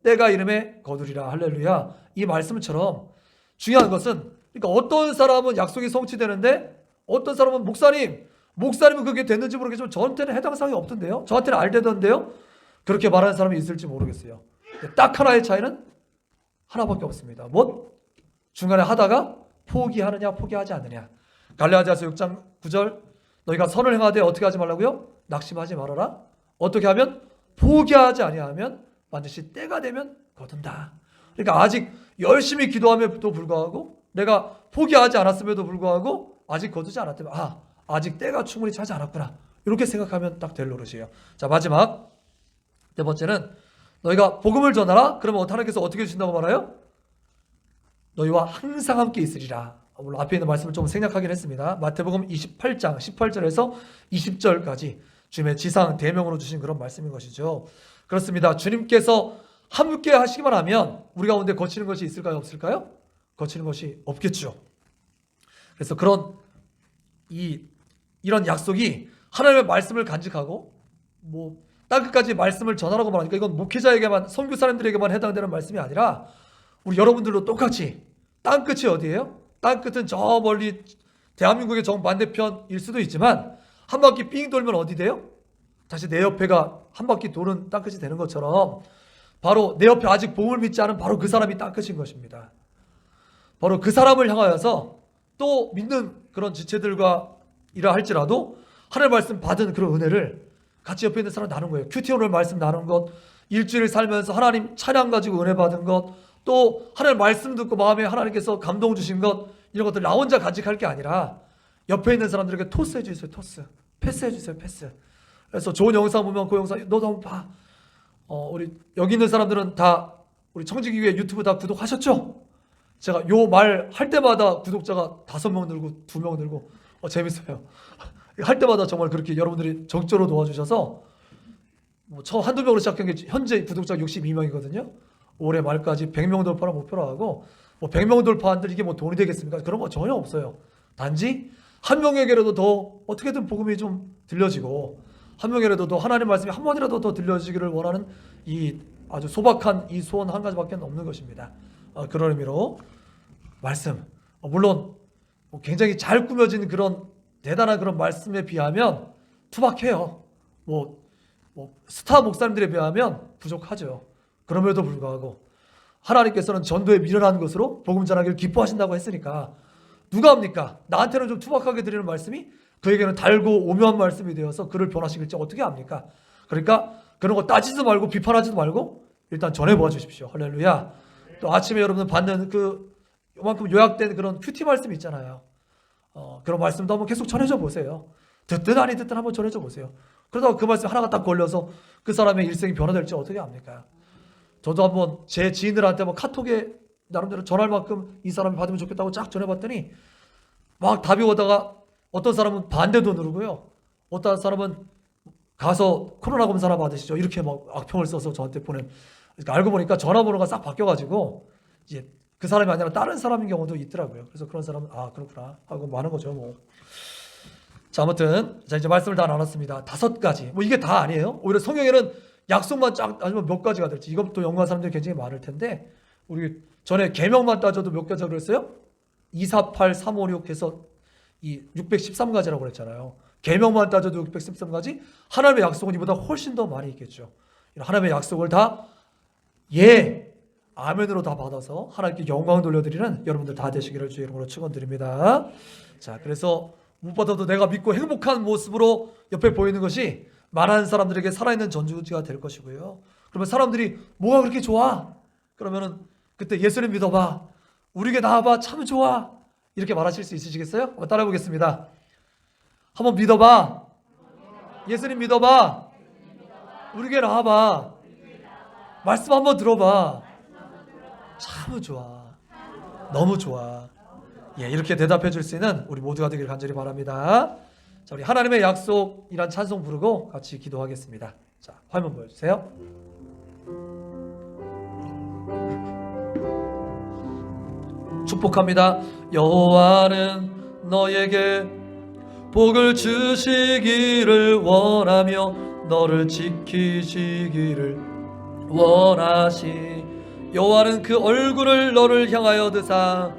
때가 이름에 거두리라. 할렐루야. 이 말씀처럼 중요한 것은 그러니까 어떤 사람은 약속이 성취되는데 어떤 사람은 목사님 목사님은 그게 됐는지 모르겠지만 저한테는 해당 사항이 없던데요. 저한테는 알되던데요. 그렇게 말하는 사람이 있을지 모르겠어요. 딱 하나의 차이는 하나밖에 없습니다. 뭐? 중간에 하다가 포기하느냐 포기하지 않느냐. 갈라디아서 6장 9절 너희가 선을 행하되 어떻게 하지 말라고요? 낙심하지 말아라. 어떻게 하면? 포기하지 아니하면 반드시 때가 되면 거둔다. 그러니까 아직 열심히 기도함에도 불구하고 내가 포기하지 않았음에도 불구하고 아직 거두지 않았다면 아직 때가 충분히 차지 않았구나. 이렇게 생각하면 딱 될 노릇이에요. 자, 마지막 네 번째는 너희가 복음을 전하라. 그러면 하나님께서 어떻게 주신다고 말해요? 너희와 항상 함께 있으리라. 물론 앞에 있는 말씀을 좀 생략하긴 했습니다. 마태복음 28장 18절에서 20절까지 주님의 지상 대명으로 주신 그런 말씀인 것이죠. 그렇습니다. 주님께서 함께 하시기만 하면 우리 가운데 거치는 것이 있을까요? 없을까요? 거치는 것이 없겠죠. 그래서 이런 약속이 하나님의 말씀을 간직하고 땅끝까지 말씀을 전하라고 말하니까 이건 목회자에게만, 선교사님들에게만 해당되는 말씀이 아니라 우리 여러분들도 똑같이 땅끝이 어디예요? 땅끝은 저 멀리 대한민국의 정반대편일 수도 있지만 한 바퀴 삥 돌면 어디 돼요? 다시 내 옆에가 한 바퀴 도는 땅끝이 되는 것처럼 바로 내 옆에 아직 복음을 믿지 않은 바로 그 사람이 땅끝인 것입니다. 바로 그 사람을 향하여서 또 믿는 그런 지체들과 이라 할지라도 하나님의 말씀 받은 그런 은혜를 같이 옆에 있는 사람 나눈 거예요. 큐티 오늘 말씀 나눈 것, 일주일 살면서 하나님 찬양 가지고 은혜 받은 것, 또 하나님 말씀 듣고 마음에 하나님께서 감동 주신 것, 이런 것들 나 혼자 간직할 게 아니라 옆에 있는 사람들에게 토스해 주세요. 토스. 패스해 주세요. 패스. 그래서 좋은 영상 보면 그 영상 너도 한번 봐. 우리 여기 있는 사람들은 다 우리 청지기회 유튜브 다 구독하셨죠? 제가 요 말 할 때마다 구독자가 5명 늘고 2명 늘고 재밌어요. 할 때마다 정말 그렇게 여러분들이 적절로 도와주셔서 처음 한두 명으로 시작한 게 현재 구독자 62명이거든요. 올해 말까지 100명 돌파를 목표로 하고 100명 돌파한들 이게 돈이 되겠습니까? 그런 거 전혀 없어요. 단지 한 명에게라도 더 어떻게든 복음이 좀 들려지고 한 명이라도 더 하나님의 말씀이 한 번이라도 더 들려지기를 원하는 이 아주 소박한 이 소원 한 가지밖에 없는 것입니다. 그런 의미로 말씀, 물론 굉장히 잘 꾸며진 그런 대단한 그런 말씀에 비하면 투박해요. 스타 목사님들에 비하면 부족하죠. 그럼에도 불구하고 하나님께서는 전도에 미련한 것으로 복음 전하기를 기뻐하신다고 했으니까 누가 합니까? 나한테는 좀 투박하게 드리는 말씀이 그에게는 달고 오묘한 말씀이 되어서 그를 변화시킬지 어떻게 합니까? 그러니까 그런 거 따지지도 말고 비판하지도 말고 일단 전해보아 주십시오. 할렐루야. 또 아침에 여러분 받는 요만큼 요약된 그런 큐티 말씀 있잖아요. 그런 말씀도 한번 계속 전해줘 보세요. 듣든 아니 듣든 한번 전해줘 보세요. 그러다가 그 말씀 하나가 딱 걸려서 그 사람의 일생이 변화될지 어떻게 합니까? 저도 한번 제 지인들한테 카톡에 나름대로 전할 만큼 이 사람이 받으면 좋겠다고 쫙 전해봤더니 막 답이 오다가 어떤 사람은 반대도 누르고요. 어떤 사람은 가서 코로나 검사나 받으시죠. 이렇게 막 악평을 써서 저한테 보낸. 그러니까 알고 보니까 전화번호가 싹 바뀌어가지고 이제 그 사람이 아니라 다른 사람인 경우도 있더라고요. 그래서 그런 사람은 그렇구나 하고 많은 거죠. 자, 아무튼 이제 말씀을 다 나눴습니다. 5가지. 이게 다 아니에요. 오히려 성경에는 약속만 쫙 따지면 몇 가지가 될지 이것부터 연구한 사람들이 굉장히 많을 텐데 우리 전에 계명만 따져도 몇 가지라고 그랬어요? 248, 356 해서 이 613가지라고 그랬잖아요. 계명만 따져도 613가지. 하나님의 약속은 이보다 훨씬 더 많이 있겠죠. 하나님의 약속을 다 아멘으로 다 받아서 하나님께 영광 돌려드리는 여러분들 다 되시기를 주의 이름으로 축원드립니다. 자, 그래서 무엇보다도 내가 믿고 행복한 모습으로 옆에 보이는 것이 많은 사람들에게 살아있는 전주지가 될 것이고요. 그러면 사람들이 뭐가 그렇게 좋아? 그러면은 그때 예수님 믿어봐. 우리에게 나와봐. 참 좋아. 이렇게 말하실 수 있으시겠어요? 한번 따라해 보겠습니다. 한번 믿어봐. 예수님 믿어봐. 우리에게 나와봐. 말씀 한번 들어봐. 참 좋아. 너무 좋아. 이렇게 대답해 줄 수 있는 우리 모두가 되길 간절히 바랍니다. 자, 우리 하나님의 약속이란 찬송 부르고 같이 기도하겠습니다. 자, 화면 보여주세요. 축복합니다. 여호와는 너에게 복을 주시기를 원하며 너를 지키시기를 원하시. 여호와는 그 얼굴을 너를 향하여 드사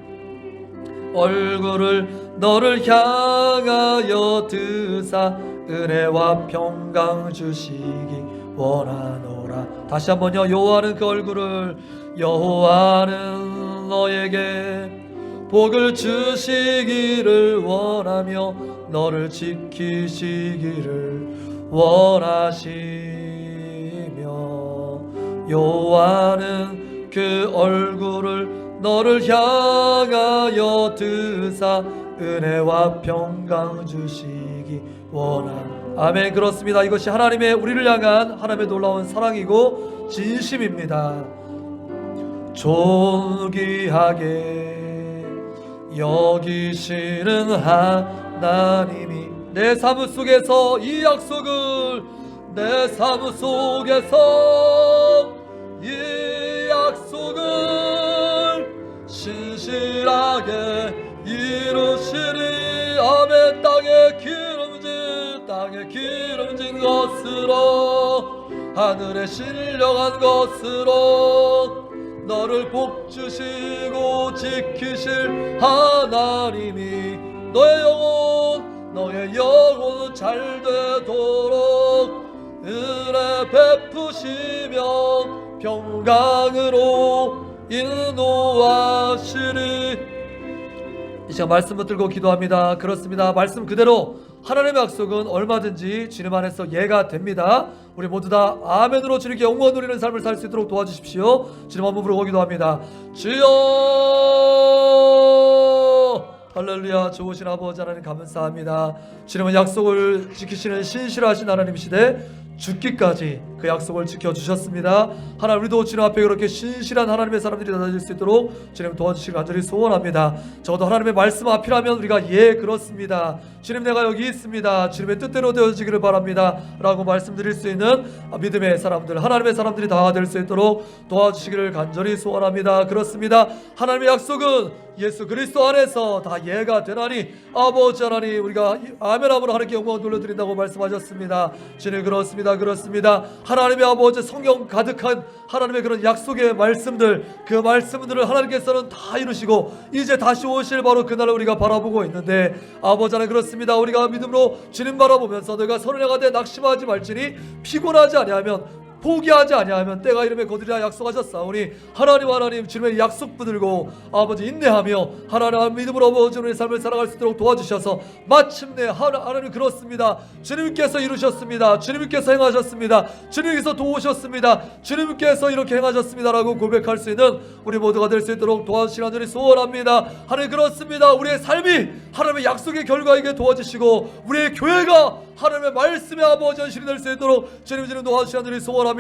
얼굴을 너를 향하여 드사 은혜와 평강 주시기 원하노라. 다시 한번요. 여호와는 그 얼굴을, 여호와는 너에게 복을 주시기를 원하며 너를 지키시기를 원하시며, 여호와는 그 얼굴을 너를 향하여 드사 은혜와 평강 주시기 원하노라. 아멘. 그렇습니다. 이것이 하나님의 우리를 향한 하나님의 놀라운 사랑이고 진심입니다. 존귀하게 여기시는 하나님이 내 삶 속에서 이 약속을, 내 삶 속에서 이 약속을 신실하게 이루시리. 아멘. 땅에 기름진 것으로, 하늘에 신령한 것으로 너를 복주시고 지키실 하나님이 너의 영혼 잘 되도록 은혜 베푸시며 평강으로 인도하시리. 이 시간 말씀 붙들고 기도합니다. 그렇습니다. 말씀 그대로 하나님의 약속은 얼마든지 주님 안에서 예가 됩니다. 우리 모두 다 아멘으로 주님께 영원 누리는 삶을 살 수 있도록 도와주십시오. 주님 한번 부르고 기도합니다. 주여, 할렐루야. 좋으신 아버지 하나님 감사합니다. 주님은 약속을 지키시는 신실하신 하나님이시되 죽기까지 그 약속을 지켜주셨습니다. 하나님, 우리도 주님 앞에 그렇게 신실한 하나님의 사람들이 되어질 수 있도록 주님 도와주시길 간절히 소원합니다. 적어도 하나님의 말씀 앞이라면 우리가 예 그렇습니다, 주님 내가 여기 있습니다, 주님의 뜻대로 되어지기를 바랍니다 라고 말씀드릴 수 있는 믿음의 사람들, 하나님의 사람들이 다 될 수 있도록 도와주시기를 간절히 소원합니다. 그렇습니다. 하나님의 약속은 예수 그리스도 안에서 다 예가 되나니 아버지 하나님, 우리가 아멘함으로 하나님께 영광을 돌려드린다고 말씀하셨습니다. 주님 그렇습니다. 하나님의 아버지 성경 가득한 하나님의 그런 약속의 말씀들, 그 말씀들을 하나님께서는 다 이루시고 이제 다시 오실 바로 그날을 우리가 바라보고 있는데, 아버지 하나님 그렇습니다. 우리가 믿음으로 주님 바라보면서 너희가 선을 향하되 낙심하지 말지니 피곤하지 아니하면 포기하지 아니하면 때가 이름에 거두리라 약속하셨사오니, 하나님 주님의 약속 붙들고 아버지 인내하며 하나님 믿음으로 아버지 우리의 삶을 살아갈 수 있도록 도와주셔서 마침내 하나님 그렇습니다, 주님께서 이루셨습니다, 주님께서 행하셨습니다, 주님께서 도우셨습니다, 주님께서 이렇게 행하셨습니다 라고 고백할 수 있는 우리 모두가 될 수 있도록 도와주시기 간절히 소원합니다. 하나님 그렇습니다. 우리의 삶이 하나님의 약속의 결과이게 도와주시고 우리의 교회가 하나님의 말씀의 아버지 현실이 될 수 있도록 주님 도와주시기 간절히 소원합니다.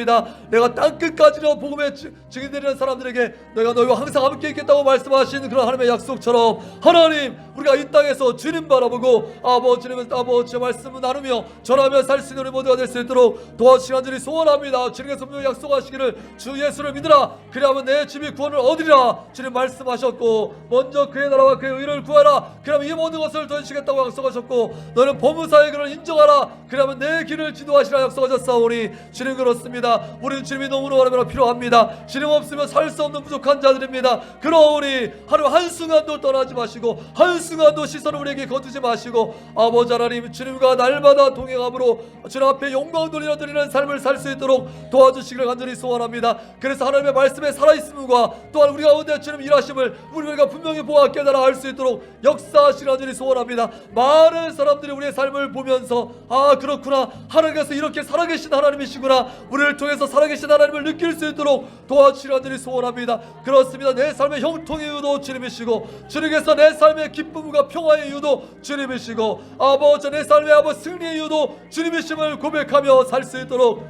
내가 땅끝까지로 복음의 증인되는 사람들에게 내가 너희와 항상 함께 있겠다고 말씀하신 그런 하나님의 약속처럼, 하나님 우리가 이 땅에서 주님 바라보고 아버지님은 아버지의 말씀을 나누며 전하며 살 수 있는 우리 모두가 될 수 있도록 도와주시기 간절히 소원합니다. 주님께서 분명히 약속하시기를 주 예수를 믿으라 그리하면 내 집이 구원을 얻으리라 주님 말씀하셨고, 먼저 그의 나라와 그의 의를 구하라 그러면 이 모든 것을 더해주시겠다고 약속하셨고, 너는 범사의 길을 인정하라 그러면 내 길을 지도하시라 약속하셨사오니, 주님 그렇습니다. 우리는 주님이 너무나 원하며 필요합니다. 주님 없으면 살 수 없는 부족한 자들입니다. 그러오니 하루 한순간도 떠나지 마시고 한순간도 시선을 우리에게 거두지 마시고 아버지 하나님 주님과 날마다 동행함으로 주님 앞에 영광 돌려드리는 삶을 살 수 있도록 도와주시기를 간절히 소원합니다. 그래서 하나님의 말씀에 살아있음과 또한 우리 가운데 주님 일하심을 우리가 분명히 보아 깨달아 알 수 있도록 역사하시기를 간절히 소원합니다. 많은 사람들이 우리의 삶을 보면서 아 그렇구나, 하나님께서 이렇게 살아계신 하나님이시구나, 우리를 통해서 살아계신 하나님을 느낄 수 있도록 도와주시기를 간절히 소원합니다. 그렇습니다. 내 삶의 형통의 이유도 주님이시고 주님께서 내 삶의 기쁨과 평화의 이유도 주님이시고 아버지 내 삶의 아버지 승리의 이유도 주님이심을 고백하며 살 수 있도록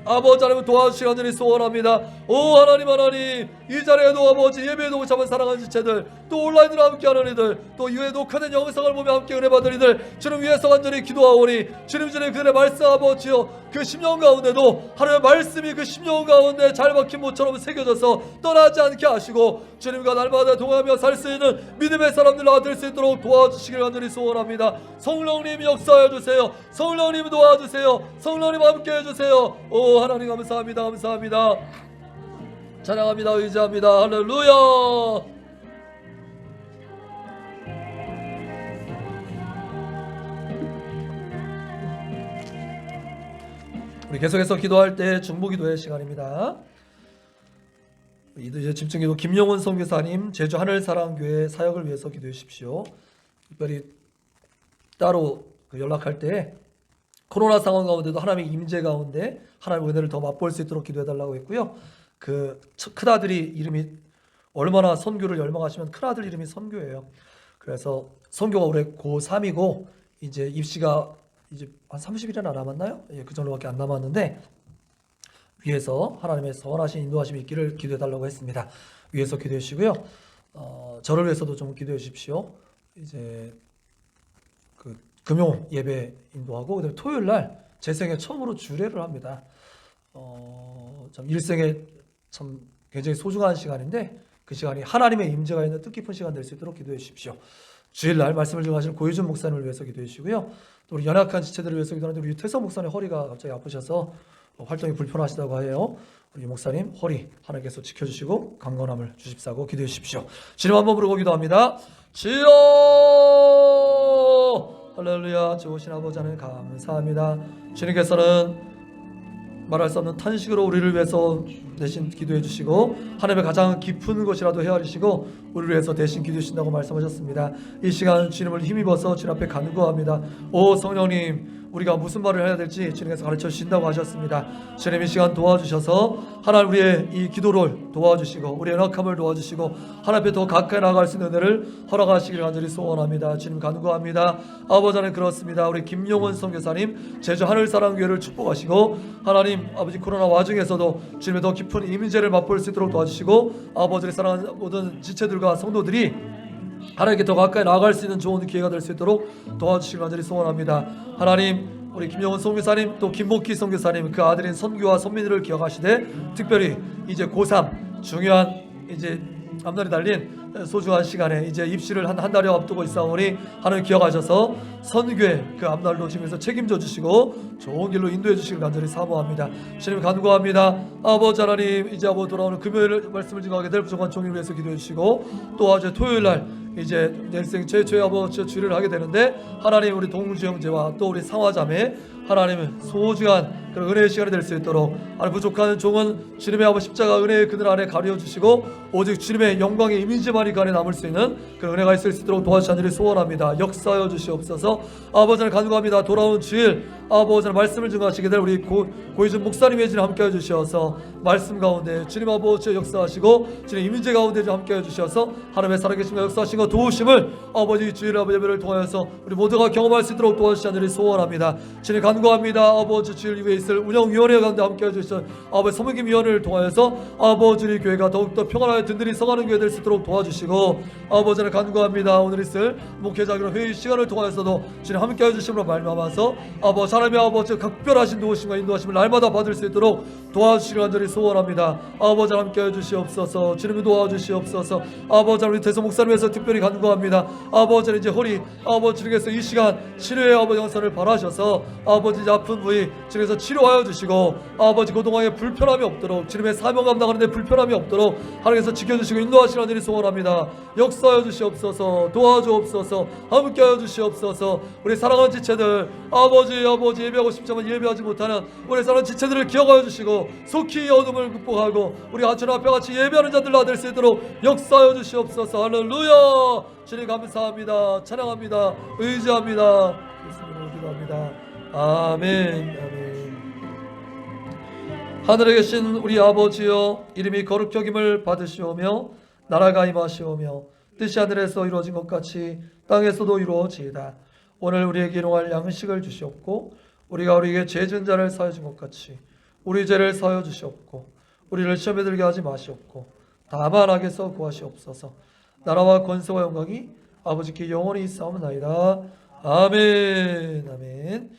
아버지 하나님 도와주시기 간절히 소원합니다. 오 하나님 이 자리에도 아버지 예배에도 참은 사랑하는 지체들, 또 온라인으로 함께하는 이들, 또 이후에 녹화된 영상을 보며 함께 은혜 받은 이들 주님 위해서 간절히 기도하오니, 주님 전에 그들의 말씀 아버지여 그 심령 가운데도 하나님의 말씀이 그 심령 가운데 잘 박힌 모처럼 새겨져서 떠나지 않게 하시고 주님과 날마다 동하며 살 수 있는 믿음의 사람들로 될 수 있도록 도와주시길 간절히 소원합니다. 성령님 역사해 주세요. 성령님 도와주세요. 성령님 함께 해주세요. 오 하나님 감사합니다. 찬양합니다. 의지합니다. 할렐루야. 계속해서 기도할 때 중보기도의 시간입니다. 이제 집중기도 김용훈 선교사님 제주 하늘사랑교회 사역을 위해서 기도해 주십시오. 특별히 따로 연락할 때 코로나 상황 가운데도 하나님의 임재 가운데 하나님의 은혜를 더 맛볼 수 있도록 기도해달라고 했고요. 그 큰아들이 이름이 얼마나 선교를 열망하시면 큰아들 이름이 선교예요. 그래서 선교가 올해 고3이고 이제 입시가 이제 한 30일이나 남았나요? 예, 그 정도밖에 안 남았는데 위에서 하나님의 선하신 인도하심이 있기를 기도해달라고 했습니다. 위에서 기도해 주시고요. 저를 위해서도 좀 기도해 주십시오. 이제 그 금요 예배 인도하고 그다음에 토요일 날 제 생애 처음으로 주례를 합니다. 참 일생에 참 굉장히 소중한 시간인데 그 시간이 하나님의 임재가 있는 뜻깊은 시간 될 수 있도록 기도해 주십시오. 주일날 말씀을 증거하실 고유준 목사님을 위해서 기도해 주시고요. 또 우리 연약한 지체들을 위해서 기도하는데 우리 유태성 목사님 허리가 갑자기 아프셔서 활동이 불편하시다고 해요. 우리 목사님 허리 하나님께서 지켜주시고 강건함을 주십사고 기도해 주십시오. 주님 한번 부르고 기도합니다. 주여 할렐루야. 좋으신 아버지 하나님 감사합니다. 주님께서는 말할 수 없는 탄식으로 우리를 위해서 대신 기도해 주시고 하나님의 가장 깊은 것이라도 헤아리시고 우리를 위해서 대신 기도해 주신다고 말씀하셨습니다. 이 시간 주님을 힘입어서 주님 앞에 간구합니다. 오 성령님, 우리가 무슨 말을 해야 될지 주님께서 가르쳐 주신다고 하셨습니다. 주님 이 시간 도와주셔서 하나님 우리의 이 기도를 도와주시고 우리의 연약함을 도와주시고 하나님 앞에 더 가까이 나아갈 수 있는 은혜를 허락하시기를 간절히 소원합니다. 주님 간구합니다. 아버지 하나님 그렇습니다. 우리 김용원 선교사님 제주 하늘사랑교회를 축복하시고 하나님 아버지 코로나 와중에서도 주님의 더 깊은 임재를 맛볼 수 있도록 도와주시고 아버지를 사랑하는 모든 지체들과 성도들이 하나님께 더 가까이 나아갈 수 있는 좋은 기회가 될 수 있도록 도와주시길 간절히 소원합니다. 하나님 우리 김영훈 선교사님 또 김복희 선교사님 그 아들인 선교와 선민이를 기억하시되 특별히 이제 고3 중요한 이제 앞날이 달린 소중한 시간에 이제 입시를 한 달여 앞두고 있사오니 하나님 기억하셔서 선교의 그 앞날로 지금에서 책임져 주시고 좋은 길로 인도해 주시길 간절히 사모합니다. 주님 간구합니다. 아버지 하나님 이제 아버지 돌아오는 금요일 말씀을 증거하게 될 부족한 종일 위해서 기도해 주시고 또 어제 토요일 날 이제 내 인생 최초의 아버지 주례를 하게 되는데 하나님 우리 동주 형제와 또 우리 상화자매 하나님은 소중한 그런 은혜의 시간이 될 수 있도록 하나님 부족한 종은 주님의 아버지 십자가 은혜의 그늘 안에 가려 주시고 오직 주님의 영광의 이미지만이 그 안에 남을 수 있는 그런 은혜가 있을 수 있도록 도와주시기를 소원합니다. 역사하여 주시옵소서. 아버지를 간구합니다. 돌아온 주일 아버지는 말씀을 증거하시게 될 우리 고이준 목사님의 진 함께해 주셔서 말씀 가운데 주님 아버지의 역사하시고 주님 이민재 가운데 함께해 주셔서 하나님의 살아계심과 역사하신과 도우심을 아버지 주일 아버지 예배를 통하여서 우리 모두가 경험할 수 있도록 도와주시기를 소원합니다. 주님 간구합니다. 아버지 주일 이후에 있을 운영위원회 가운데 함께해 주셔서 아버지 선물김위원회를 통하여서 아버지 우리 교회가 더욱더 평안하여 든든히 서가는 교회 될 수 있도록 도와주시고 아버지를 간구합니다. 오늘 있을 목회자 회의 시간을 통하여서도 주님 함께해 주심으로 말미암아서 아버지 하나님의 아버지 각별하신 도우심과 인도하심을 날마다 받을 수 있도록 도와주시길 간절히 소원합니다. 아버지 함께해 주시옵소서. 주님이 도와주시옵소서. 아버지 우리 대성 목사님에서 특별히 간구합니다. 아버지는 이제 허리 아버지 주님께서 이 시간 치료의 아버지 영선을 바라셔서 아버지 아픈 부위 주님께서 치료하여 주시고 아버지 그동안에 불편함이 없도록 주님의 사명 감당하는 데 불편함이 없도록 하나님께서 지켜주시고 인도하시는 일이 소원합니다. 역사하여 주시옵소서. 도와주옵소서. 함께하여 주시옵소서. 우리 사랑하는 지체들 아버지 예배하고 싶지만 예배하지 못하는 우리 사랑하는 지체들을 기억하여 주시고 속히 어둠을 극복하고 우리 하천 앞에 같이 예배하는 자들로 될 수 있도록 역사하여 주시옵소서. 할렐루야. 주님 감사합니다. 찬양합니다. 의지합니다. 예수님으로 기도합니다. 아멘. 아멘. 하늘에 계신 우리 아버지여 이름이 거룩히 여김을 받으시오며 나라가 임하시오며 뜻이 하늘에서 이루어진 것 같이 땅에서도 이루어지이다. 오늘 우리에게 일용할 양식을 주시옵고 우리가 우리에게 죄 지은 자를 사하여 준 것 같이 우리 죄를 사하여 주시옵고 우리를 시험에 들게 하지 마시옵고 다만 악에서 구하시옵소서. 나라와 권세와 영광이 아버지께 영원히 있사옵나이다. 아멘. 아멘.